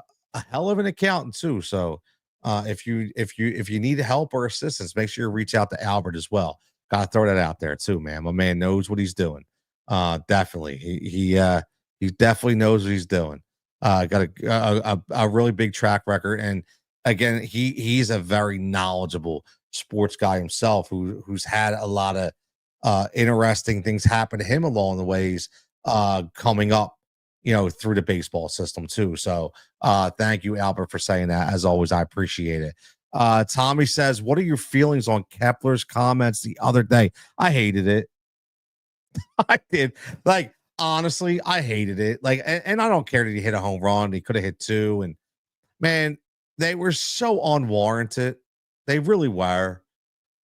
hell of an accountant too. So if you need help or assistance, make sure you reach out to Albert as well. Gotta throw that out there too, man. My man knows what he's doing. Definitely. He definitely knows what he's doing. Got a really big track record. And again, he's a very knowledgeable sports guy himself who's had a lot of interesting things happen to him along the ways coming up, through the baseball system too. So thank you, Albert, for saying that. As always, I appreciate it. Tommy says, what are your feelings on Kepler's comments the other day? I hated it. I did. Like, honestly, I hated it. Like, and I don't care that he hit a home run. He could have hit two. And man, they were so unwarranted. They really were.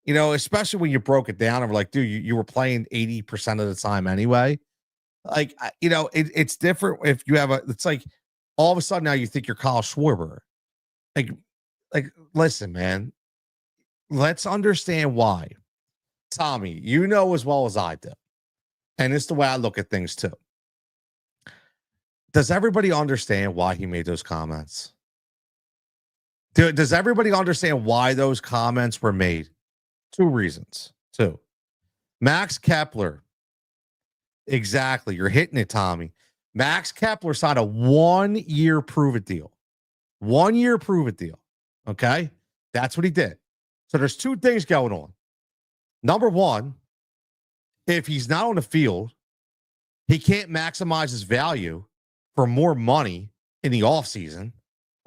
Especially when you broke it down and were like, dude, you were playing 80% of the time anyway. Like, it's different if you have it's like all of a sudden now you think you're Kyle Schwarber. Like, listen, man, let's understand why. Tommy, you know as well as I do. And it's the way I look at things too. Does everybody understand why he made those comments? Does everybody understand why those comments were made? Two reasons. Two. Max Kepler. Exactly. You're hitting it, Tommy. Max Kepler signed a 1-year prove it deal. 1-year prove it deal. Okay. That's what he did. So there's two things going on. Number one, if he's not on the field, he can't maximize his value for more money in the offseason.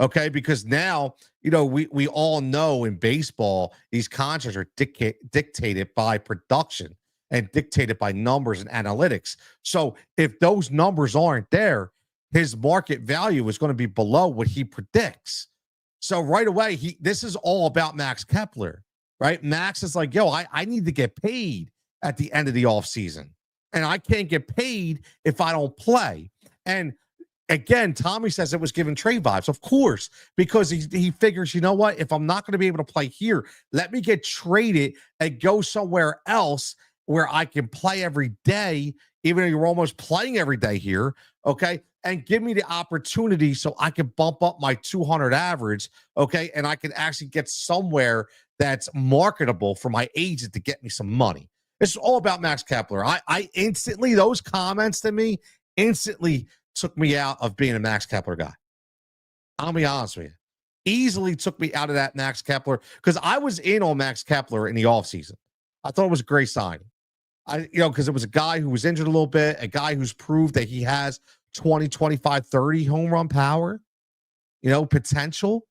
Okay. Because now, we all know in baseball, these contracts are dictated by production and dictated by numbers and analytics. So if those numbers aren't there, his market value is going to be below what he predicts. So right away, this is all about Max Kepler, right? Max is like, yo, I need to get paid at the end of the offseason. And I can't get paid if I don't play. And again, Tommy says it was giving trade vibes. Of course, because he figures, you know what? If I'm not going to be able to play here, let me get traded and go somewhere else where I can play every day, even though you're almost playing every day here. Okay. And give me the opportunity so I can bump up my 200 average. Okay. And I can actually get somewhere that's marketable for my agent to get me some money. It's all about Max Kepler. I instantly, those comments to me instantly took me out of being a Max Kepler guy. I'll be honest with you. Easily took me out of that Max Kepler because I was in on Max Kepler in the offseason. I thought it was a great signing. Because it was a guy who was injured a little bit, a guy who's proved that he has 20, 25, 30 home run power, potential.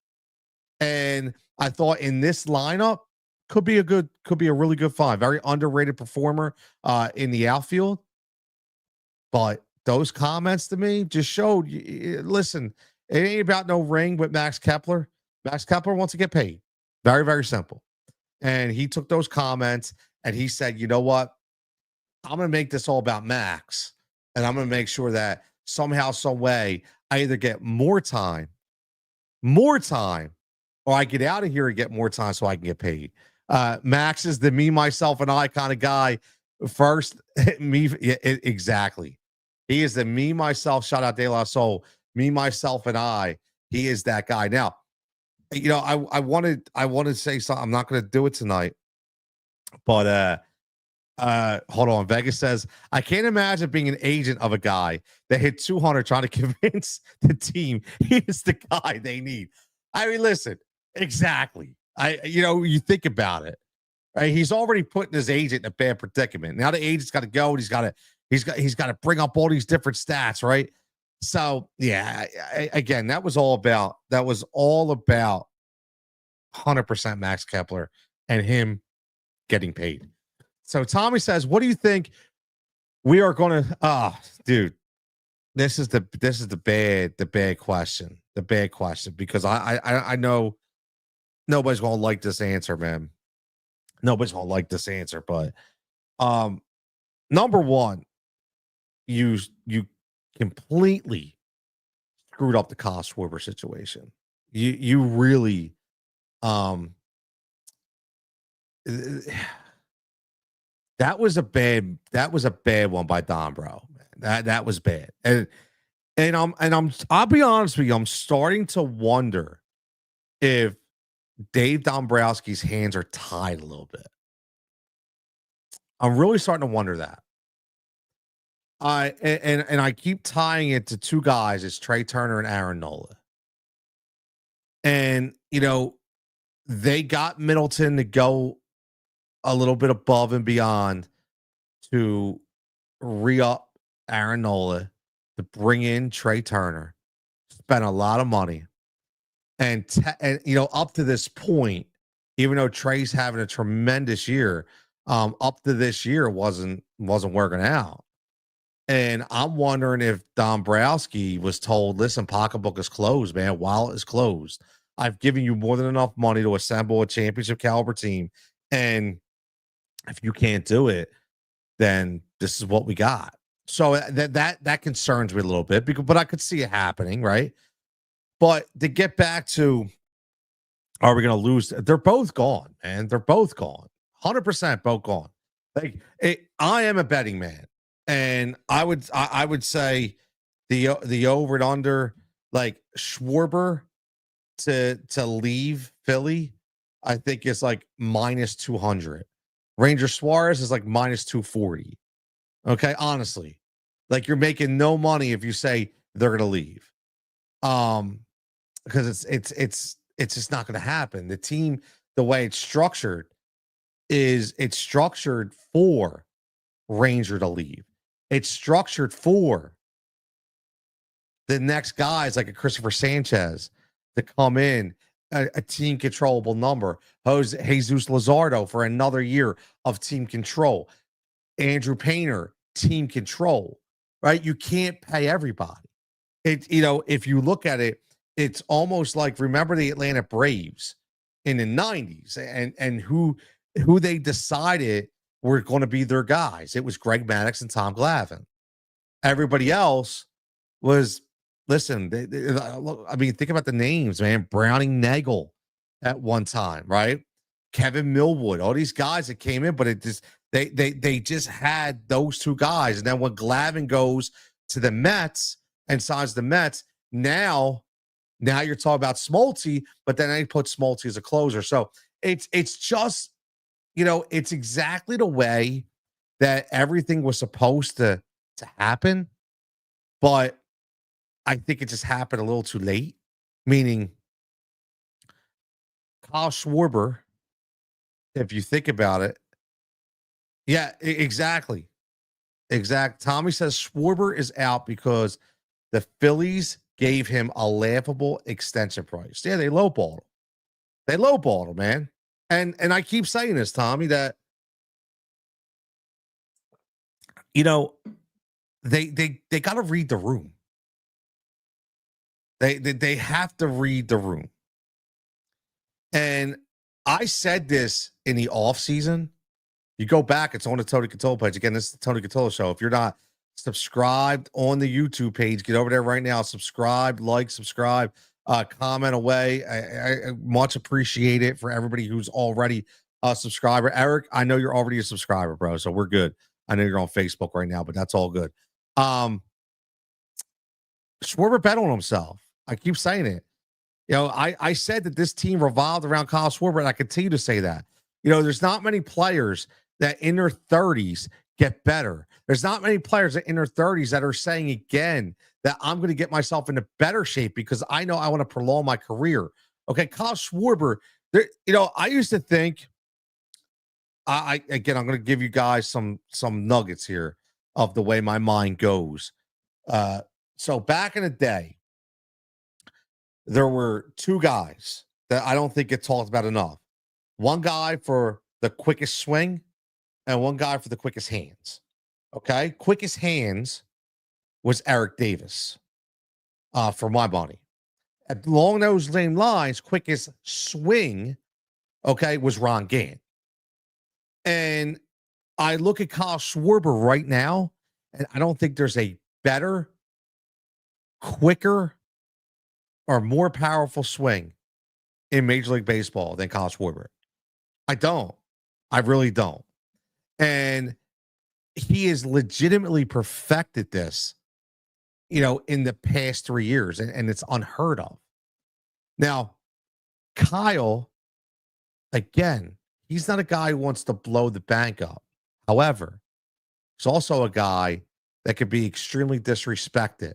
And I thought in this lineup could be a really good find. Very underrated performer in the outfield. But those comments to me just showed, listen, it ain't about no ring with Max Kepler. Max Kepler wants to get paid. Very, very simple. And he took those comments and he said, you know what? I'm going to make this all about Max. And I'm going to make sure that somehow, some way, I either get more time, or I get out of here and get more time so I can get paid. Max is the me, myself, and I kind of guy. First, exactly. He is the me, myself, shout out De La Soul, me, myself, and I. He is that guy. Now, I wanted to say something. I'm not going to do it tonight, but hold on. Vegas says, I can't imagine being an agent of a guy that hit 200 trying to convince the team he is the guy they need. I mean, listen, exactly. You think about it, right? He's already putting his agent in a bad predicament. Now the agent's got to go and he's got to bring up all these different stats, right? So yeah, again, that was all about 100% Max Kepler and him getting paid. So Tommy says, what do you think we are going to, dude, this is the bad question, because I know nobody's going to like this answer, man. Nobody's going to like this answer, but, number one, you completely screwed up the Kyle Schwarber situation. You really, that was a bad one by Don Bro. That was bad. I'll be honest with you, I'm starting to wonder if Dave Dombrowski's hands are tied a little bit. I'm really starting to wonder that. I keep tying it to two guys, it's Trey Turner and Aaron Nola. And they got Middleton to go a little bit above and beyond to re-up Aaron Nola, to bring in Trey Turner, spent a lot of money. And up to this point, even though Trey's having a tremendous year, up to this year wasn't working out. And I'm wondering if Dombrowski was told, listen, pocketbook is closed, man. Wallet is closed. I've given you more than enough money to assemble a championship caliber team. And if you can't do it, then this is what we got. So that concerns me a little bit, but I could see it happening, right? But to get back to, are we going to lose? They're both gone, man. They're both gone. 100% both gone. I am a betting man, and I would say the over and under, like Schwarber to leave Philly, I think is like minus 200. Ranger Suarez is like minus 240. Okay, honestly, like you're making no money if you say they're going to leave. Because it's just not going to happen. The team, the way it's structured, is it's structured for Ranger to leave. It's structured for the next guys like a Christopher Sanchez to come in, a team controllable number. Jesus Luzardo for another year of team control. Andrew Painter, team control, right? You can't pay everybody. If you look at it, it's almost like, remember the Atlanta Braves in the 90s and who they decided were going to be their guys. It was Greg Maddux and Tom Glavine. Everybody else was, listen, I mean, think about the names, man. Browning Nagel at one time, right? Kevin Millwood, all these guys that came in, but it just they just had those two guys. And then when Glavine goes to the Mets and signs the Mets, now you're talking about Smoltz, but then they put Smoltz as a closer. So it's just, it's exactly the way that everything was supposed to happen. But I think it just happened a little too late, meaning Kyle Schwarber, if you think about it. Yeah, exactly. Tommy says Schwarber is out because the Phillies gave him a laughable extension price. Yeah, they lowballed him. They lowballed him, man. And I keep saying this, Tommy, that they got to read the room. They have to read the room. And I said this in the off season. You go back, it's on the Tony Cutillo page. Again, this is the Tony Cutillo Show. If you're not subscribed on the YouTube page, get over there right now. Subscribe, subscribe, comment away. I much appreciate it for everybody who's already a subscriber. Eric, I know you're already a subscriber, bro, so we're good. I know you're on Facebook right now, but that's all good. Schwarber bet on himself. I keep saying it. I said that this team revolved around Kyle Schwarber, and I continue to say that. There's not many players that in their 30s get better. There's not many players that in their 30s that are saying again that I'm going to get myself into better shape because I know I want to prolong my career. Okay, Kyle Schwarber, I used to think, I'm going to give you guys some nuggets here of the way my mind goes. So back in the day, there were two guys that I don't think get talked about enough. One guy for the quickest swing and one guy for the quickest hands. Okay. Quickest hands was Eric Davis, for my money. Along those same lines, quickest swing, okay, was Ron Gant. And I look at Kyle Schwarber right now, and I don't think there's a better, quicker, or more powerful swing in Major League Baseball than Kyle Schwarber. I don't. I really don't. And he has legitimately perfected this, in the past 3 years, and it's unheard of. Now, Kyle, again, he's not a guy who wants to blow the bank up. However, he's also a guy that could be extremely disrespected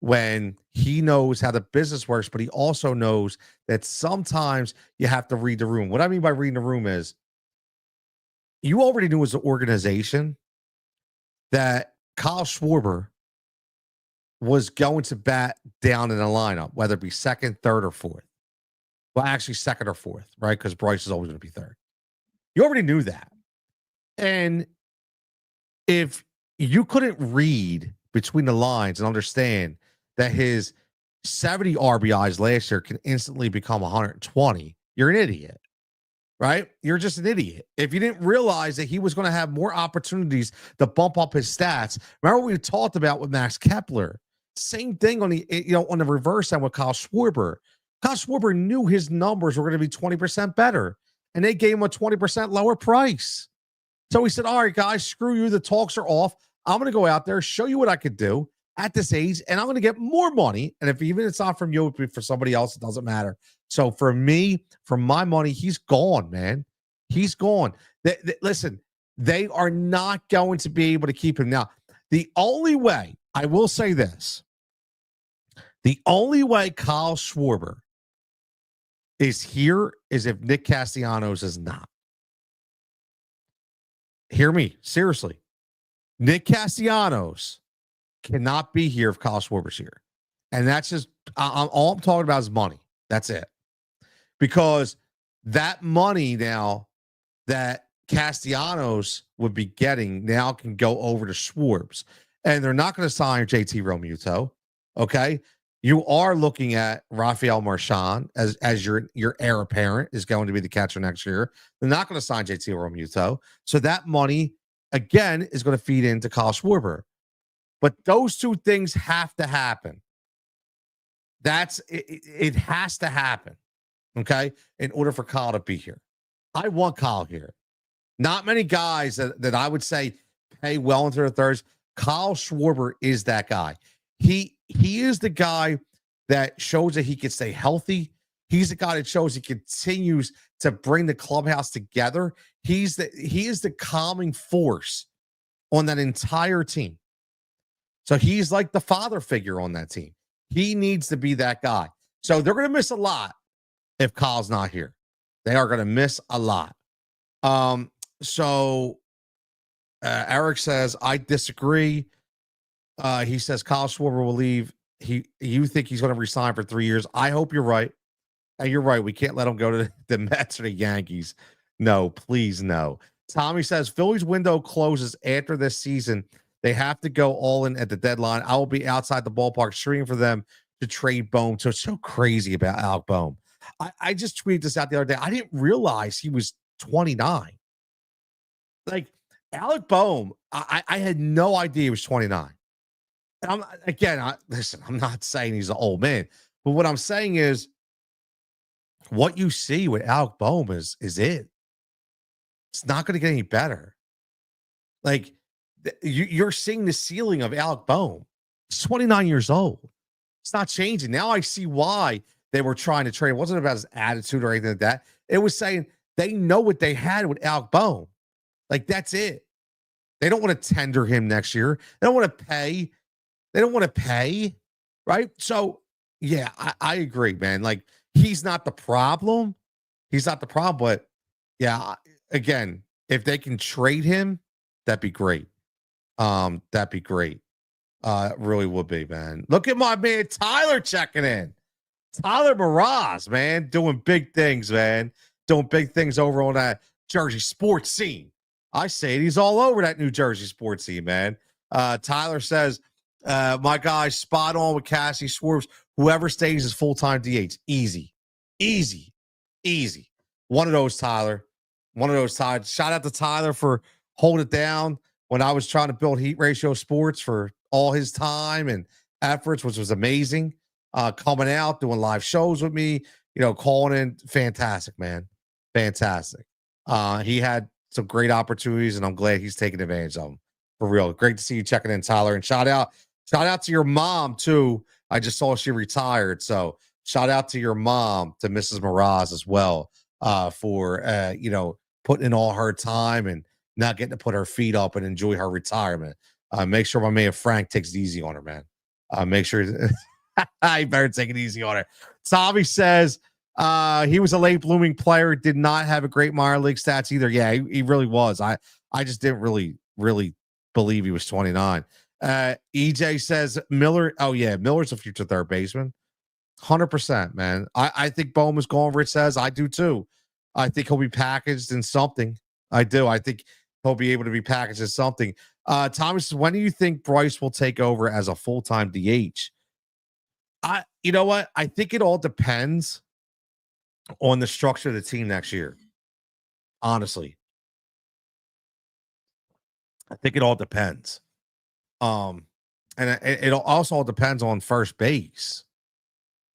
when he knows how the business works, but he also knows that sometimes you have to read the room. What I mean by reading the room is you already knew as an organization that Kyle Schwarber was going to bat down in the lineup, whether it be second, third, or fourth. Well, actually second or fourth, right? Because Bryce is always going to be third. You already knew that. And if you couldn't read between the lines and understand that his 70 RBIs last year can instantly become 120, you're an idiot, right? You're just an idiot. If you didn't realize that he was going to have more opportunities to bump up his stats. Remember what we talked about with Max Kepler? Same thing on the, on the reverse end with Kyle Schwarber. Kyle Schwarber knew his numbers were going to be 20% better, and they gave him a 20% lower price. So he said, all right, guys, screw you. The talks are off. I'm going to go out there, show you what I could do at this age, and I'm going to get more money. And if even it's not from you, it'll be for somebody else, it doesn't matter. So for me, for my money, he's gone, man. He's gone. Listen, they are not going to be able to keep him. Now, the only way, I will say this, the only way Kyle Schwarber is here is if Nick Castellanos is not. Hear me, seriously. Nick Castellanos cannot be here if Kyle Schwarber's here. And that's just, all I'm talking about is money. That's it. Because that money now that Castellanos would be getting now can go over to Schwartz. And they're not going to sign JT Realmuto. Okay. You are looking at Rafael Marchand as your heir apparent is going to be the catcher next year. They're not going to sign JT Realmuto. So that money, again, is going to feed into Kyle Schwarber. But those two things have to happen. It has to happen. Okay. In order for Kyle to be here. I want Kyle here. Not many guys that I would say pay well into their thirds. Kyle Schwarber is that guy. He is the guy that shows that he can stay healthy. He's the guy that shows he continues to bring the clubhouse he is the calming force on that entire team. So he's like the father figure on that team. He needs to be that guy. So they're going to miss a lot if Kyle's not here. They are going to miss a lot. So Eric says, I disagree. He says Kyle Schwarber will leave. You think he's going to resign for 3 years? I hope you're right. And you're right. We can't let him go to the Mets or the Yankees. No, please, no. Tommy says Phillies window closes after this season. They have to go all in at the deadline. I will be outside the ballpark cheering for them to trade Bohm. So it's so crazy about Alec Bohm. I just tweeted this out the other day. I didn't realize he was 29. Like Alec Bohm, I had no idea he was 29. And listen, I'm not saying he's an old man, but what I'm saying is what you see with Alec Bohm is it. It's not going to get any better. Like you're seeing the ceiling of Alec Bohm. He's 29 years old. It's not changing. Now I see why they were trying to trade. It wasn't about his attitude or anything like that. It was saying they know what they had with Alec Bohm. Like, that's it. They don't want to tender him next year. They don't want to pay. They don't want to pay, right? So, yeah, I agree, man. Like, he's not the problem. He's not the problem. But, yeah, again, if they can trade him, that'd be great. That'd be great. It really would be, man. Look at my man Tyler checking in. Tyler Mraz, man, doing big things, man. Doing big things over on that Jersey sports scene. I say it, he's all over that New Jersey sports scene, man. Tyler says, my guy's spot on with Cassie Swerves. Whoever stays is full-time DH. Easy. One of those, Tyler. One of those, Tyler. Shout out to Tyler for holding it down when I was trying to build Heat Ratio Sports for all his time and efforts, which was amazing. Coming out, doing live shows with me, calling in. Fantastic, man. Fantastic. He had some great opportunities, and I'm glad he's taking advantage of them. For real. Great to see you checking in, Tyler. And shout out to your mom, too. I just saw she retired. So shout out to your mom, to Mrs. Mraz as well, for putting in all her time and not getting to put her feet up and enjoy her retirement. Make sure my man Frank takes it easy on her, man. Make sure I better take it easy on her. Tommy says he was a late blooming player, did not have a great minor league stats either. Yeah, he really was. I just didn't really believe he was 29. EJ says Miller. Oh yeah, Miller's a future third baseman. 100%, man. I think Bohm is going. Rich says I do too. I think he'll be packaged in something. I do. I think he'll be able to be packaged in something. Thomas, when do you think Bryce will take over as a full-time DH? You know what? I think it all depends on the structure of the team next year. Honestly, I think it all depends. And it also all depends on first base.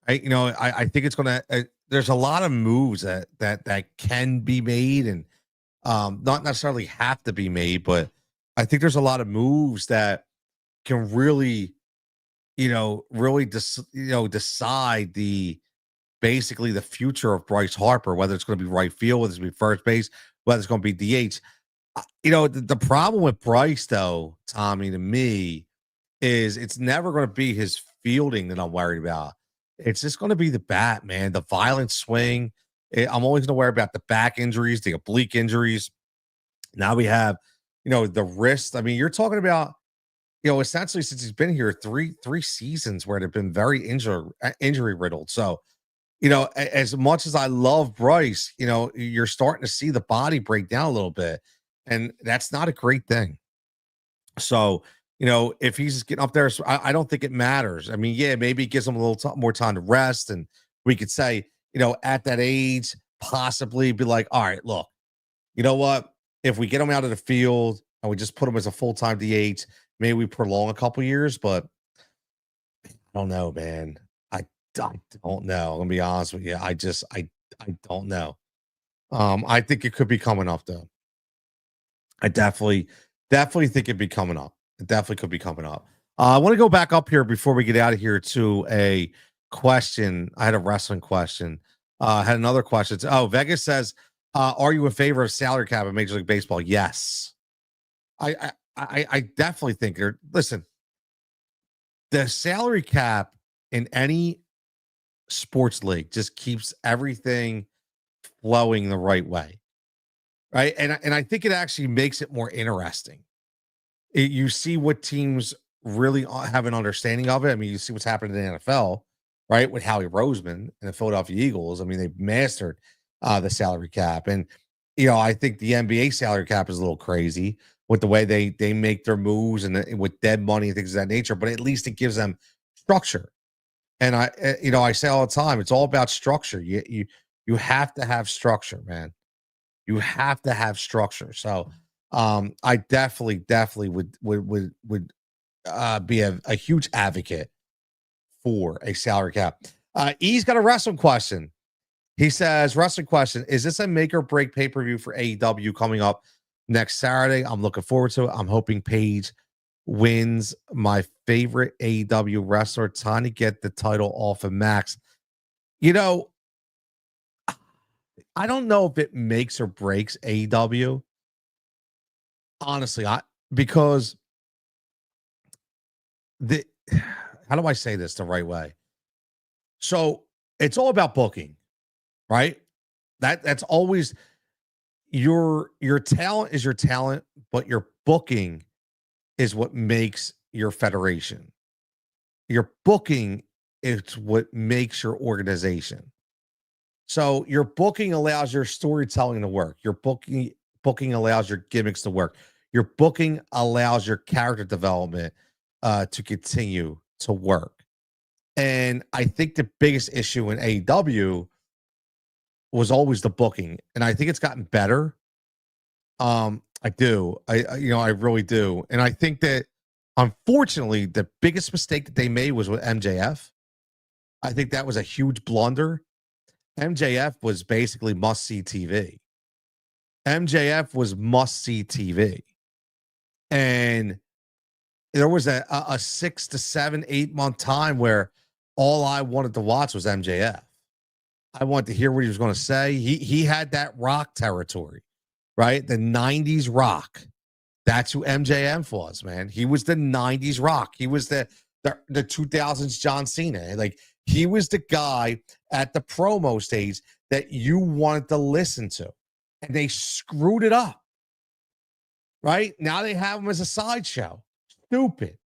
I think it's gonna. There's a lot of moves that can be made and not necessarily have to be made, but I think there's a lot of moves that can really, decide basically the future of Bryce Harper, whether it's going to be right field, whether it's going to be first base, whether it's going to be DH. The problem with Bryce, though, Tommy, to me, is it's never going to be his fielding that I'm worried about. It's just going to be the bat, man, the violent swing. I'm always going to worry about the back injuries, the oblique injuries. Now we have, the wrist. I mean, you're talking about, essentially since he's been here three seasons where they've been very injury riddled. So, as much as I love Bryce, you're starting to see the body break down a little bit, and that's not a great thing. So, if he's just getting up there, I don't think it matters. I mean, yeah, maybe it gives him a little more time to rest, and we could say, at that age, possibly be like, all right, look, you know what? If we get him out of the field and we just put him as a full-time DH, maybe we prolong a couple years, but I don't know, man. I don't know. I'm gonna be honest with you. I don't know. I think it could be coming up though. I definitely think it'd be coming up. It definitely could be coming up. I want to go back up here before we get out of here to a question. I had a wrestling question. I had another question. Oh, Vegas says, are you in favor of salary cap in Major League Baseball? Yes. I definitely think listen, the salary cap in any sports league just keeps everything flowing the right way. Right. And I think it actually makes it more interesting. You see what teams really have an understanding of it. I mean, you see what's happening in the NFL, right? With Howie Roseman and the Philadelphia Eagles. I mean, they've mastered the salary cap. And, I think the NBA salary cap is a little crazy with the way they make their moves and with dead money and things of that nature, but at least it gives them structure. And I say all the time, it's all about structure. You have to have structure, man. You have to have structure. So I definitely would be a huge advocate for a salary cap. He's got a wrestling question. He says, wrestling question, is this a make or break pay-per-view for AEW coming up next Saturday? I'm looking forward to it. I'm hoping Paige wins. My favorite AEW wrestler, trying to get the title off of Max. I don't know if it makes or breaks AEW. Honestly, because how do I say this the right way? So it's all about booking, right? That's always your talent is your talent, but your booking is what makes your federation. Your booking is what makes your organization. So your booking allows your storytelling to work. Your booking allows your gimmicks to work. Your booking allows your character development to continue to work. And I think the biggest issue in AEW was always the booking, and I think it's gotten better. I do. I really do. And I think that unfortunately, the biggest mistake that they made was with MJF. I think that was a huge blunder. MJF was basically must-see TV. MJF was must-see TV. And there was a 6 to 7, 8 month time where all I wanted to watch was MJF. I wanted to hear what he was going to say. He had that Rock territory, right? The 90s Rock. That's who MJF was, man. He was the 90s Rock. He was the 2000s John Cena. Like, he was the guy at the promo stage that you wanted to listen to. And they screwed it up. Right? Now they have him as a sideshow. Stupid,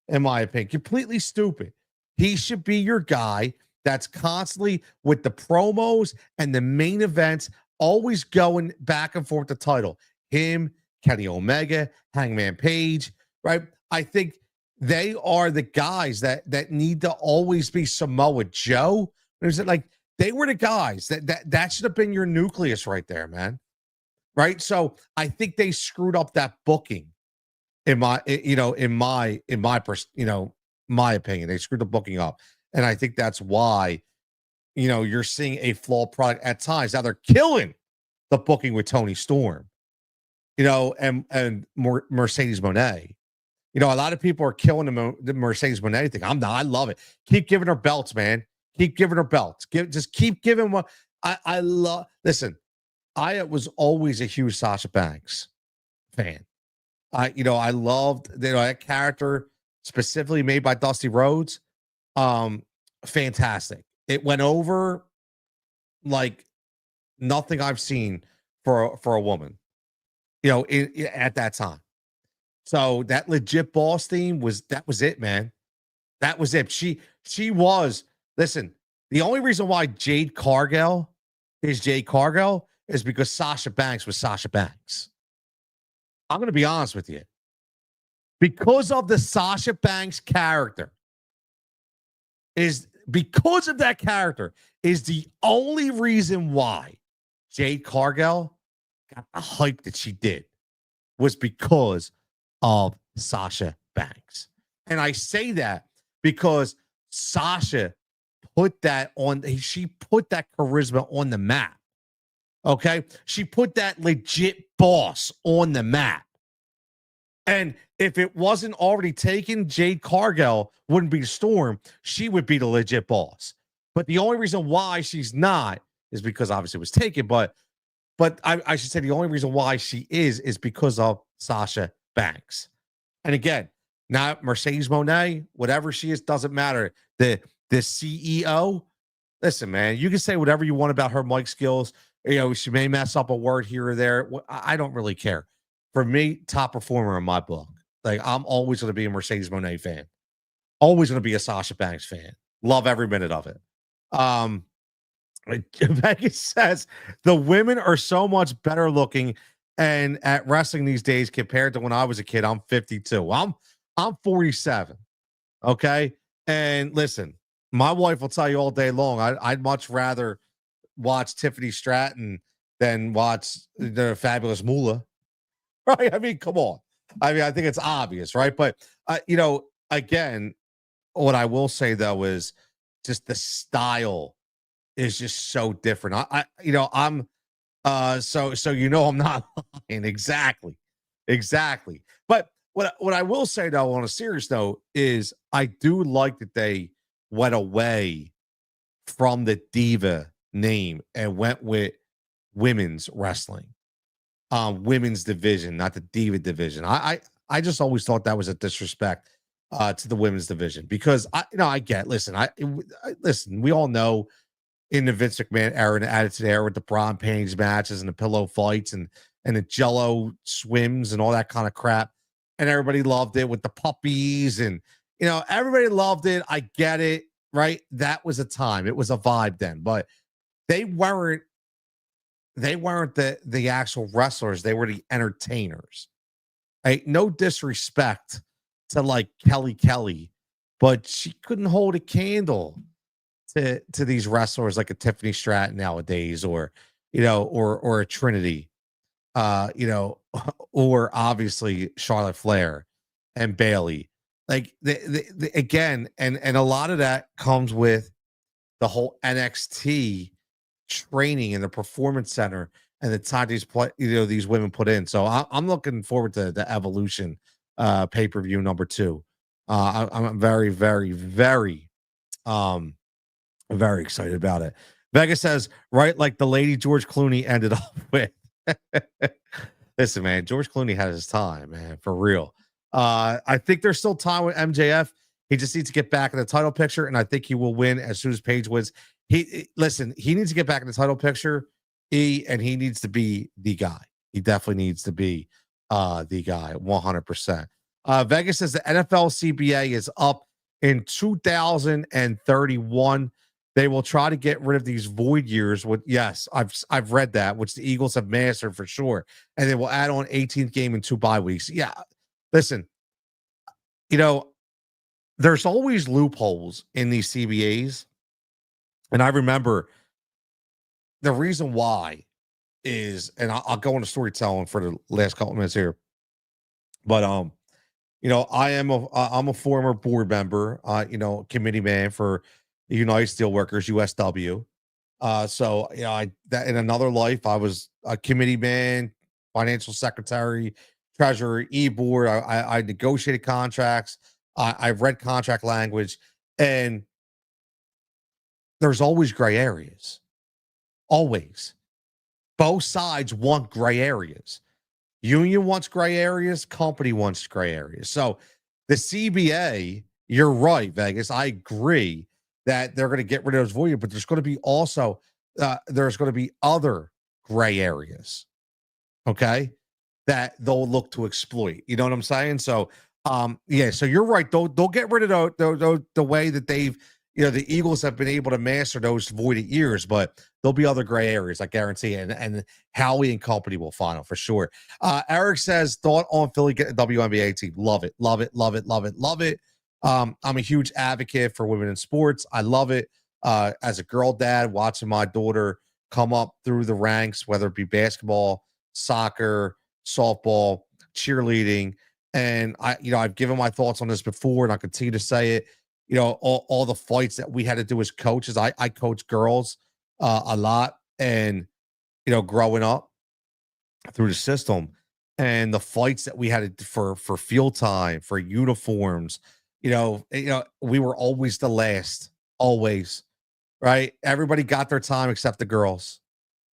in my opinion. Completely stupid. He should be your guy that's constantly with the promos and the main events, always going back and forth the title. Him, Kenny Omega, Hangman Page, right? I think they are the guys that need to always be Samoa Joe. Is it like they were the guys that should have been your nucleus right there, man? Right? So I think they screwed up that booking. In my opinion, they screwed the booking up, and I think that's why you're seeing a flawed product at times. Now they're killing the booking with Tony Storm, and Mercedes Moné. A lot of people are killing the Mercedes Moné thing. I'm not. I love it. Keep giving her belts, man. Keep giving her belts. Just keep giving what I love. Listen, I was always a huge Sasha Banks fan. I loved that character specifically made by Dusty Rhodes. Um, Fantastic. It went over like nothing I've seen for a woman, at that time. So that legit boss theme was it, man. That was it. She was listen. The only reason why Jade Cargill is Jade Cargill is because Sasha Banks was Sasha Banks. I'm going to be honest with you. Because of the Sasha Banks character, is because of that character is the only reason why Jade Cargill got the hype that she did was because of Sasha Banks. And I say that because Sasha she put that charisma on the map. Okay. She put that legit boss on the map. And if it wasn't already taken, Jade Cargill wouldn't be the Storm. She would be the legit boss. But the only reason why she's not is because obviously it was taken. But I should say the only reason why she is because of Sasha Banks. And again, now Mercedes Moné, whatever she is, doesn't matter. The CEO, listen, man, you can say whatever you want about her mic skills. She may mess up a word here or there. I don't really care. For me, top performer in my book. Like, I'm always going to be a Mercedes Moné fan. Always going to be a Sasha Banks fan. Love every minute of it. Vegas says the women are so much better looking and at wrestling these days compared to when I was a kid. I'm 52. I'm 47. Okay. And listen, my wife will tell you all day long, I'd much rather watch Tiffany Stratton than watch the fabulous Moolah. Right? I mean, come on. I mean, I think it's obvious, right? But again, what I will say though is just the style is just so different. I'm I'm not lying. Exactly. But what I will say though, on a serious note, is I do like that they went away from the diva name and went with women's wrestling, women's division, not the diva division. I just always thought that was a disrespect to the women's division because I get. Listen, listen. We all know in the Vince McMahon era and the Attitude Era with the Braun Page matches and the pillow fights and the Jello swims and all that kind of crap, and everybody loved it with the puppies and everybody loved it. I get it, right? That was a time. It was a vibe then, but they weren't the actual wrestlers. They were the entertainers. Right? No disrespect to like Kelly, but she couldn't hold a candle to these wrestlers like a Tiffany Stratton nowadays, or or a Trinity, or obviously Charlotte Flair and Bailey. Like again, and a lot of that comes with the whole NXT training in the performance center and the time these women put in. So I'm looking forward to the Evolution pay-per-view number 2. I'm very, very, very very excited about it. Vegas says, right, like the lady George Clooney ended up with. Listen, man, George Clooney had his time, man, for real. I think there's still time with MJF. He just needs to get back in the title picture, and I think he will win as soon as Paige wins. He needs to get back in the title picture. And he needs to be the guy. He definitely needs to be the guy, 100%. Vegas says the NFL CBA is up in 2031. They will try to get rid of these void years. Yes, I've read that, which the Eagles have mastered for sure. And they will add on 18th game and 2 bye weeks. Yeah, listen, there's always loopholes in these CBAs. And I remember the reason why is, and I'll go into storytelling for the last couple minutes here. But I'm a former board member, committee man for the United Steelworkers, USW. So that in another life, I was a committee man, financial secretary, treasurer, e-board. I negotiated contracts. I've read contract language, and there's always gray areas. Always. Both sides want gray areas. Union wants gray areas, company wants gray areas. So the CBA, you're right, Vegas. I agree that they're going to get rid of those void, but there's going to be also there's going to be other gray areas, okay, that they'll look to exploit. You know what I'm saying? So yeah, so you're right. They'll get rid of the way that they've, the Eagles have been able to master those voided years, but there'll be other gray areas, I guarantee. And Howie and company will final for sure. Eric says, thought on Philly getting a WNBA team. Love it, love it, love it, love it, love it. I'm a huge advocate for women in sports. I love it. As a girl dad, watching my daughter come up through the ranks, whether it be basketball, soccer, softball, cheerleading. And I've given my thoughts on this before, and I continue to say it. All the fights that we had to do as coaches. I coach girls a lot, and growing up through the system, and the fights that we had to, for field time, for uniforms. We were always the last, always, right? Everybody got their time except the girls.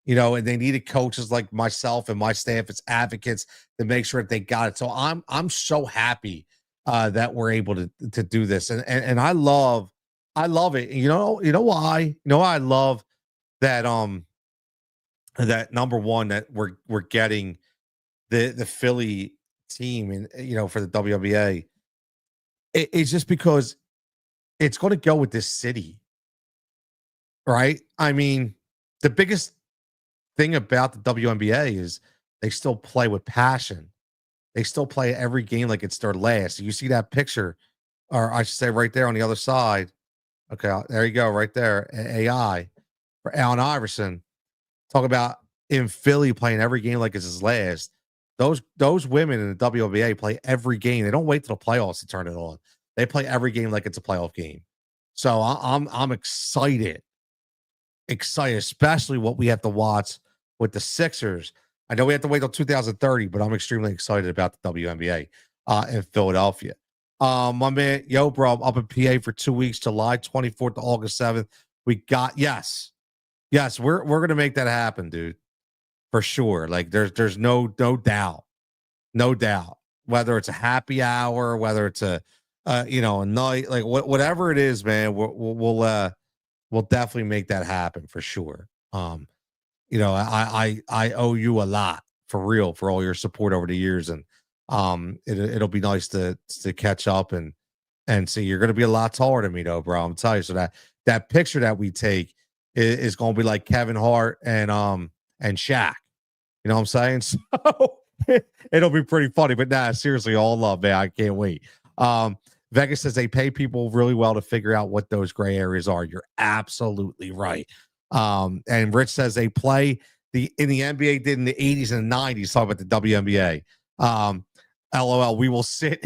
And they needed coaches like myself and my staff as advocates to make sure that they got it. So I'm so happy that we're able to do this, and I love it. You know why? I love that that number one, that we're getting the Philly team, and for the WNBA. It's just because it's going to go with this city, right? I mean, the biggest thing about the WNBA is they still play with passion. They still play every game like it's their last. You see that picture, or I should say right there on the other side. Okay, there you go, right there. AI for Allen Iverson. Talk about in Philly playing every game like it's his last. Those women in the WNBA play every game. They don't wait till the playoffs to turn it on. They play every game like it's a playoff game. So I'm excited, especially what we have to watch with the Sixers. I know we have to wait till 2030, but I'm extremely excited about the WNBA in Philadelphia. My man, yo, bro, I'm up in PA for 2 weeks, July 24th to August 7th. We got yes, we're gonna make that happen, dude, for sure. Like there's no doubt, no doubt. Whether it's a happy hour, whether it's a night, like whatever it is, man, we'll definitely make that happen for sure. I owe you a lot, for real, for all your support over the years, and it'll be nice to catch up and see. You're gonna be a lot taller than me, though, bro. I'm telling you. So that picture that we take is gonna be like Kevin Hart and Shaq. You know what I'm saying? So it'll be pretty funny. But nah, seriously, all love, man. I can't wait. Vegas says they pay people really well to figure out what those gray areas are. You're absolutely right. And Rich says they play in the NBA did in the 80s and the 90s. Talk about the WNBA. LOL. We will sit.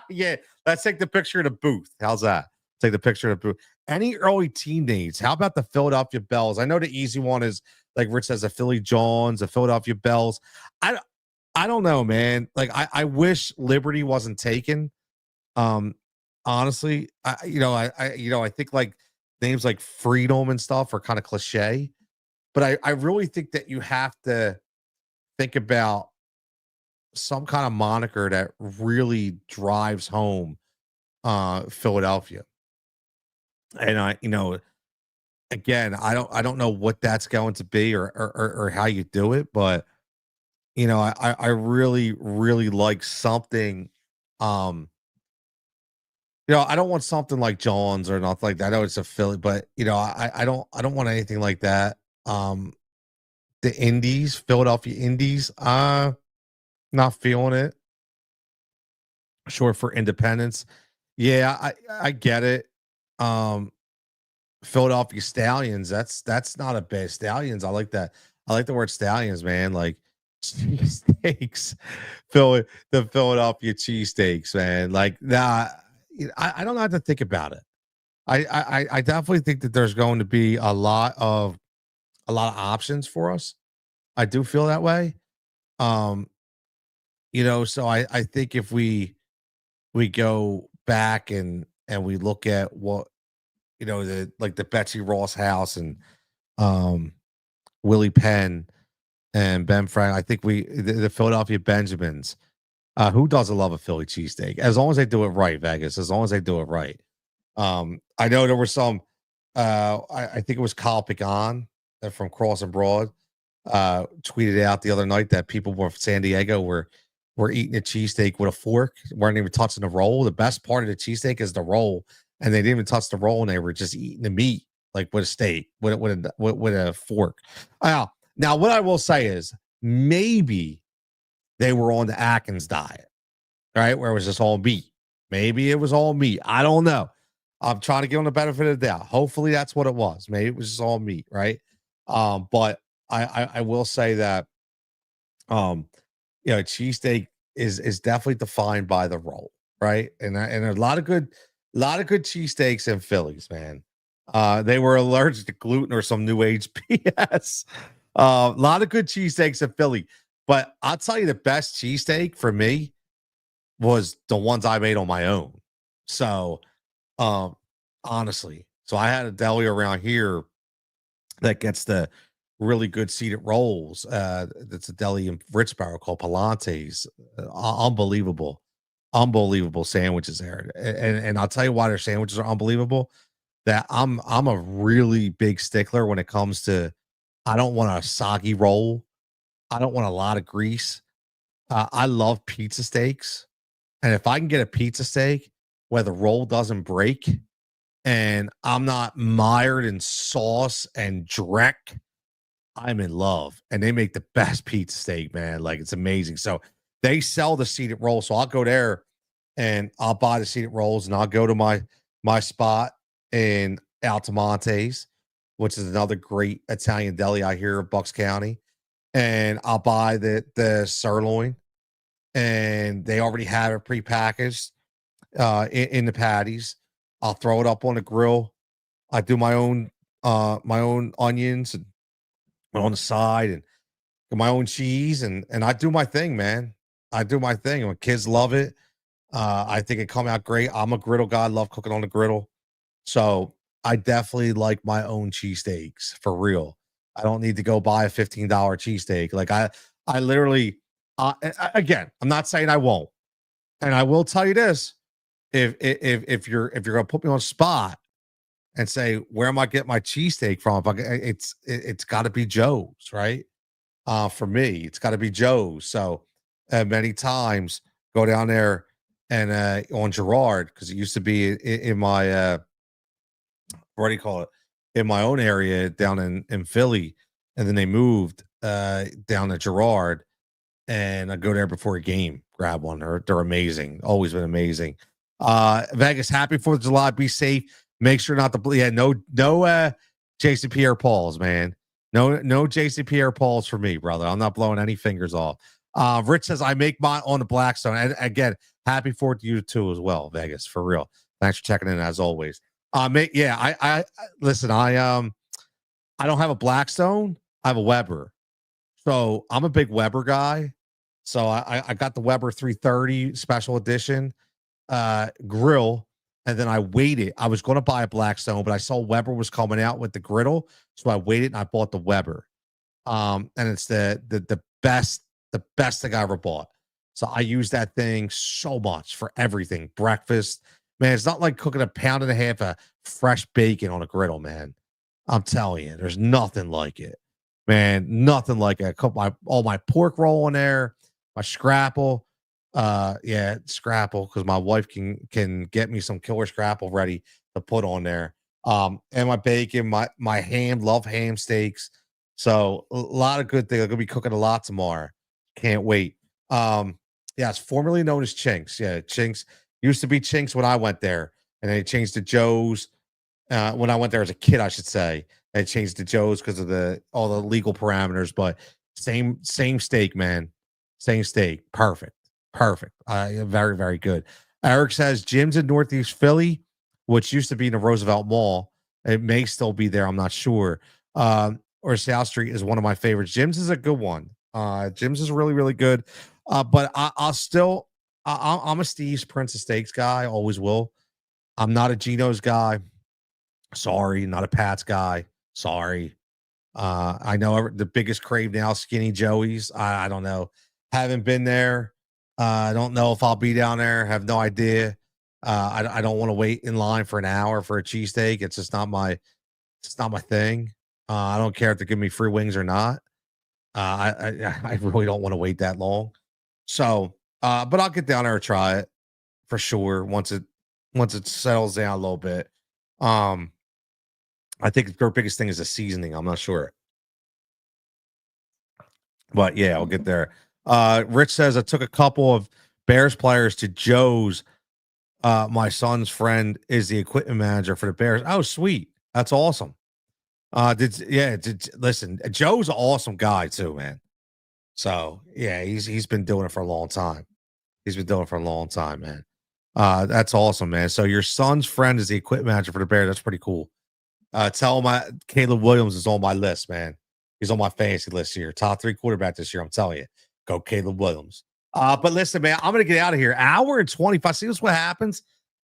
Yeah, let's take the picture of the booth. How's that? Take the picture of the booth. Any early teammates? How about the Philadelphia Bells? I know the easy one is, like Rich says, the Philly Johns, the Philadelphia Bells. I don't know, man. Like I wish Liberty wasn't taken. Um, honestly, I think like names like Freedom and stuff are kind of cliche, but I really think that you have to think about some kind of moniker that really drives home Philadelphia. And again, I don't know what that's going to be, or how you do it, but I really, really like something. um I don't want something like Jones or nothing like that. I know it's a Philly, but I don't want anything like that. The Indies, Philadelphia Indies, not feeling it. Short for Independence. Yeah, I get it. Um, Philadelphia Stallions. That's not a bad Stallions. I like that. I like the word Stallions, man. Like cheesesteaks, the Philadelphia cheesesteaks, man. Like nah, I don't have to think about it. I definitely think that there's going to be a lot of options for us. I do feel that way. Um, so I think if we go back and we look at what the Betsy Ross house and um Willie Penn. and Ben Frank. I think the Philadelphia Benjamins. Who doesn't love a Philly cheesesteak? As long as they do it right, Vegas. As long as they do it right. I know there were some. I think it was Kyle Pagan from Cross and Broad tweeted out the other night that people from San Diego were eating a cheesesteak with a fork, weren't even touching the roll. The best part of the cheesesteak is the roll, and they didn't even touch the roll, and they were just eating the meat like with a steak, with a fork. Now, what I will say is maybe they were on the Atkins diet, right, where it was just all meat. Maybe it was all meat. I don't know. I'm trying to give them the benefit of the doubt. Hopefully, that's what it was. Maybe it was just all meat, right? But I will say that cheesesteak is definitely defined by the roll, right? And a lot of good cheesesteaks in Phillies, man. They were allergic to gluten or some new age BS. A lot of good cheesesteaks in Philly, but I'll tell you the best cheesesteak for me was the ones I made on my own. So, um, honestly, so I had a deli around here that gets the really good seated rolls. That's a deli in Richborough called Palante's. Unbelievable, unbelievable sandwiches there. And I'll tell you why their sandwiches are unbelievable. That I'm a really big stickler when it comes to. I don't want a soggy roll. I don't want a lot of grease. I love pizza steaks, and if I can get a pizza steak where the roll doesn't break and I'm not mired in sauce and dreck, I'm in love. And they make the best pizza steak, man. Like it's amazing. So they sell the seated roll. So I'll go there and I'll buy the seated rolls and I'll go to my spot in Altamonte's, which is another great Italian deli I hear of Bucks County. And I'll buy the sirloin and they already have it prepackaged in the patties. I'll throw it up on the grill. I do my own onions and on the side and my own cheese and I do my thing, man. I do my thing. My kids love it. I think it come out great. I'm a griddle guy. I love cooking on the griddle. So I definitely like my own cheesesteaks for real. I don't need to go buy a $15 cheesesteak. Like I literally, again, I'm not saying I won't. And I will tell you this: if you're gonna put me on spot and say where am I getting my cheesesteak from, if it's got to be Joe's, right? For me, it's got to be Joe's. So many times go down there and on Girard because it used to be in my what do you call it, in my own area down in Philly, and then they moved down to Girard, and I go there before a game, grab one. They're amazing. Always been amazing. Vegas, happy 4th of July. Be safe. Make sure not to no Jason Pierre Pauls, man. No Jason Pierre Pauls for me, brother. I'm not blowing any fingers off. Rich says I make mine on the Blackstone. And again, happy 4th to you too as well, Vegas, for real. Thanks for checking in as always. Yeah, I listen, I don't have a Blackstone, I have a Weber. So I'm a big Weber guy. So I got the Weber 330 special edition grill, and then I waited. I was going to buy a Blackstone, but I saw Weber was coming out with the griddle, so I waited and I bought the Weber. And it's the best thing I ever bought. So I use that thing so much for everything. Breakfast, man. It's not like cooking a pound and a half of fresh bacon on a griddle, man. I'm telling you, there's nothing like it, man. Nothing like it. I cook all my pork roll in there, my scrapple. Yeah, scrapple because my wife can get me some killer scrapple ready to put on there. And my bacon, my ham, love ham steaks. So a lot of good things. I'm gonna be cooking a lot tomorrow. Can't wait. Yeah, it's formerly known as Chinks. Yeah, Chinks used to be Chinks when I went there, and then it changed to Joe's. When I went there as a kid, I should say, they changed to Joe's because of all the legal parameters. But same steak, man. Same steak. Perfect. Perfect. Very, very good. Eric says Jim's in Northeast Philly, which used to be in the Roosevelt Mall. It may still be there. I'm not sure. Or South Street is one of my favorites. Jim's is a good one. Jim's is really, really good. But I'm a Steve's Prince of Steaks guy. Always will. I'm not a Geno's guy. Sorry. Not a Pat's guy. Sorry. I know the biggest crave now, Skinny Joey's. I don't know. Haven't been there. I don't know if I'll be down there. Have no idea. I don't want to wait in line for an hour for a cheesesteak. It's not my thing. I don't care if they give me free wings or not. I really don't want to wait that long. So, but I'll get down there and try it for sure once it settles down a little bit. Um, I think their biggest thing is the seasoning. I'm not sure, but yeah, I'll get there. Rich says I took a couple of Bears players to Joe's. My son's friend is the equipment manager for the Bears. Oh, sweet. That's awesome. Listen, Joe's an awesome guy too, man. So yeah, he's been doing it for a long time. He's been doing it for a long time, man. That's awesome, man. So your son's friend is the equipment manager for the Bears. That's pretty cool. Tell him Caleb Williams is on my list, man. He's on my fantasy list here. Top 3 quarterback this year. I'm telling you. Go Caleb Williams. But listen, man, I'm gonna get out of here. Hour and 25. See this what happens?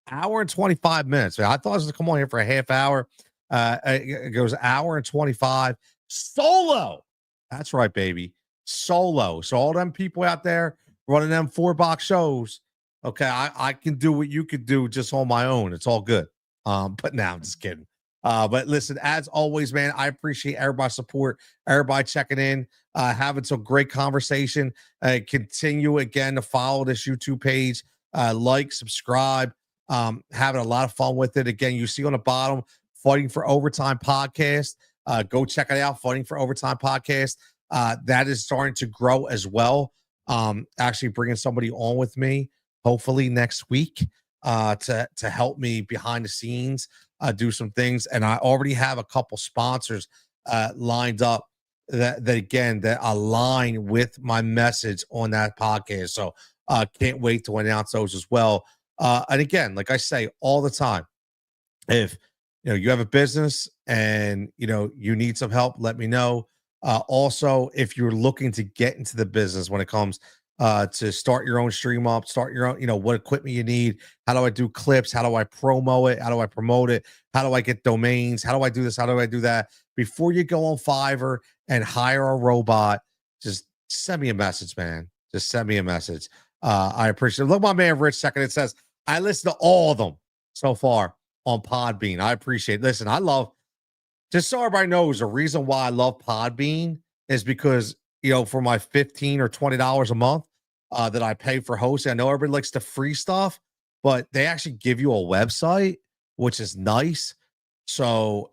Hour and 25 minutes. Man, I thought I was gonna come on here for a half hour. It goes hour and 25 solo. That's right, baby. Solo. So all them people out there running them 4-box shows. Okay, I can do what you could do just on my own. It's all good. But now I'm just kidding. But listen, as always, man, I appreciate everybody's support, everybody checking in, having some great conversation. Continue again to follow this YouTube page, like, subscribe, having a lot of fun with it. Again, you see on the bottom, Fighting for Overtime podcast. Go check it out, Fighting for Overtime podcast. That is starting to grow as well. Actually bringing somebody on with me, hopefully next week, to help me behind the scenes, do some things. And I already have a couple sponsors lined up that align with my message on that podcast. So can't wait to announce those as well. And again, like I say all the time, if you have a business and you need some help, let me know. Also, if you're looking to get into the business when it comes to start your own stream up, start your own, what equipment you need, how do I do clips, how do I promo it, how do I promote it, how do I get domains, how do I do this, how do I do that? Before you go on Fiverr and hire a robot, just send me a message, man. Just send me a message. I appreciate it. Look, my man Rich second, it says I listen to all of them so far on Podbean. I appreciate it. Listen, I love, just so everybody knows, the reason why I love Podbean is because for my $15 or $20 a month that I pay for hosting. I know everybody likes the free stuff, but they actually give you a website, which is nice. So,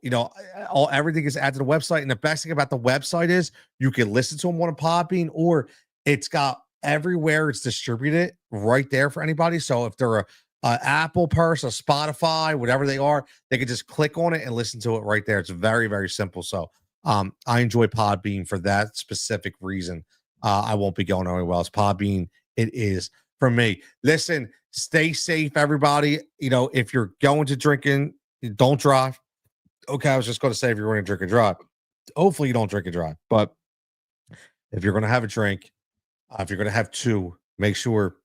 everything is added to the website. And the best thing about the website is you can listen to them on a Podbean, or it's got everywhere it's distributed right there for anybody. So if they're a Apple person, a Spotify, whatever they are, they can just click on it and listen to it right there. It's very, very simple. So I enjoy Podbean for that specific reason. I won't be going anywhere else. Podbean, it is for me. Listen, stay safe, everybody. If you're going to drinking, don't drive. Okay, I was just going to say if you're going to drink and drive, hopefully you don't drink and drive. But if you're going to have a drink, if you're going to have 2, make sure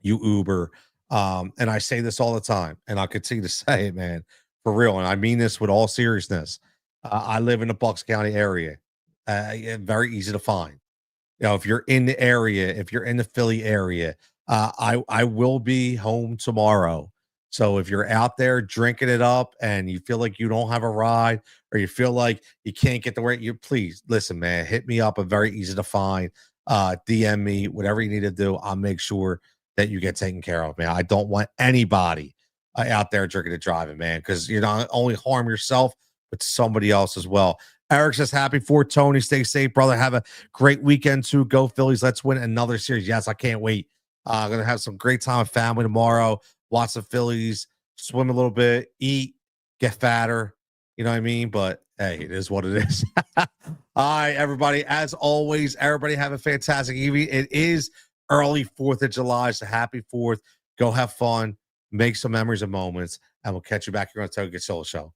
you Uber. And I say this all the time, and I'll continue to say it, man, for real. And I mean this with all seriousness. I live in the Bucks County area. Very easy to find. If you're in the area, if you're in the Philly area, I will be home tomorrow. So if you're out there drinking it up and you feel like you don't have a ride, or you feel like you can't get to where you, please listen, man, hit me up. I'm very easy to find. DM me, whatever you need to do. I'll make sure that you get taken care of, man. I don't want anybody out there drinking and driving, man, because you're not only harm yourself, but somebody else as well. Eric says, happy for Tony. Stay safe, brother. Have a great weekend too. Go Phillies. Let's win another series. Yes, I can't wait. I'm going to have some great time with family tomorrow. Watch the Phillies, swim a little bit, eat, get fatter. You know what I mean? But hey, it is what it is. All right, everybody. As always, everybody have a fantastic evening. It is early 4th of July, so happy 4th. Go have fun, make some memories and moments, and we'll catch you back here on the Cutillo Show.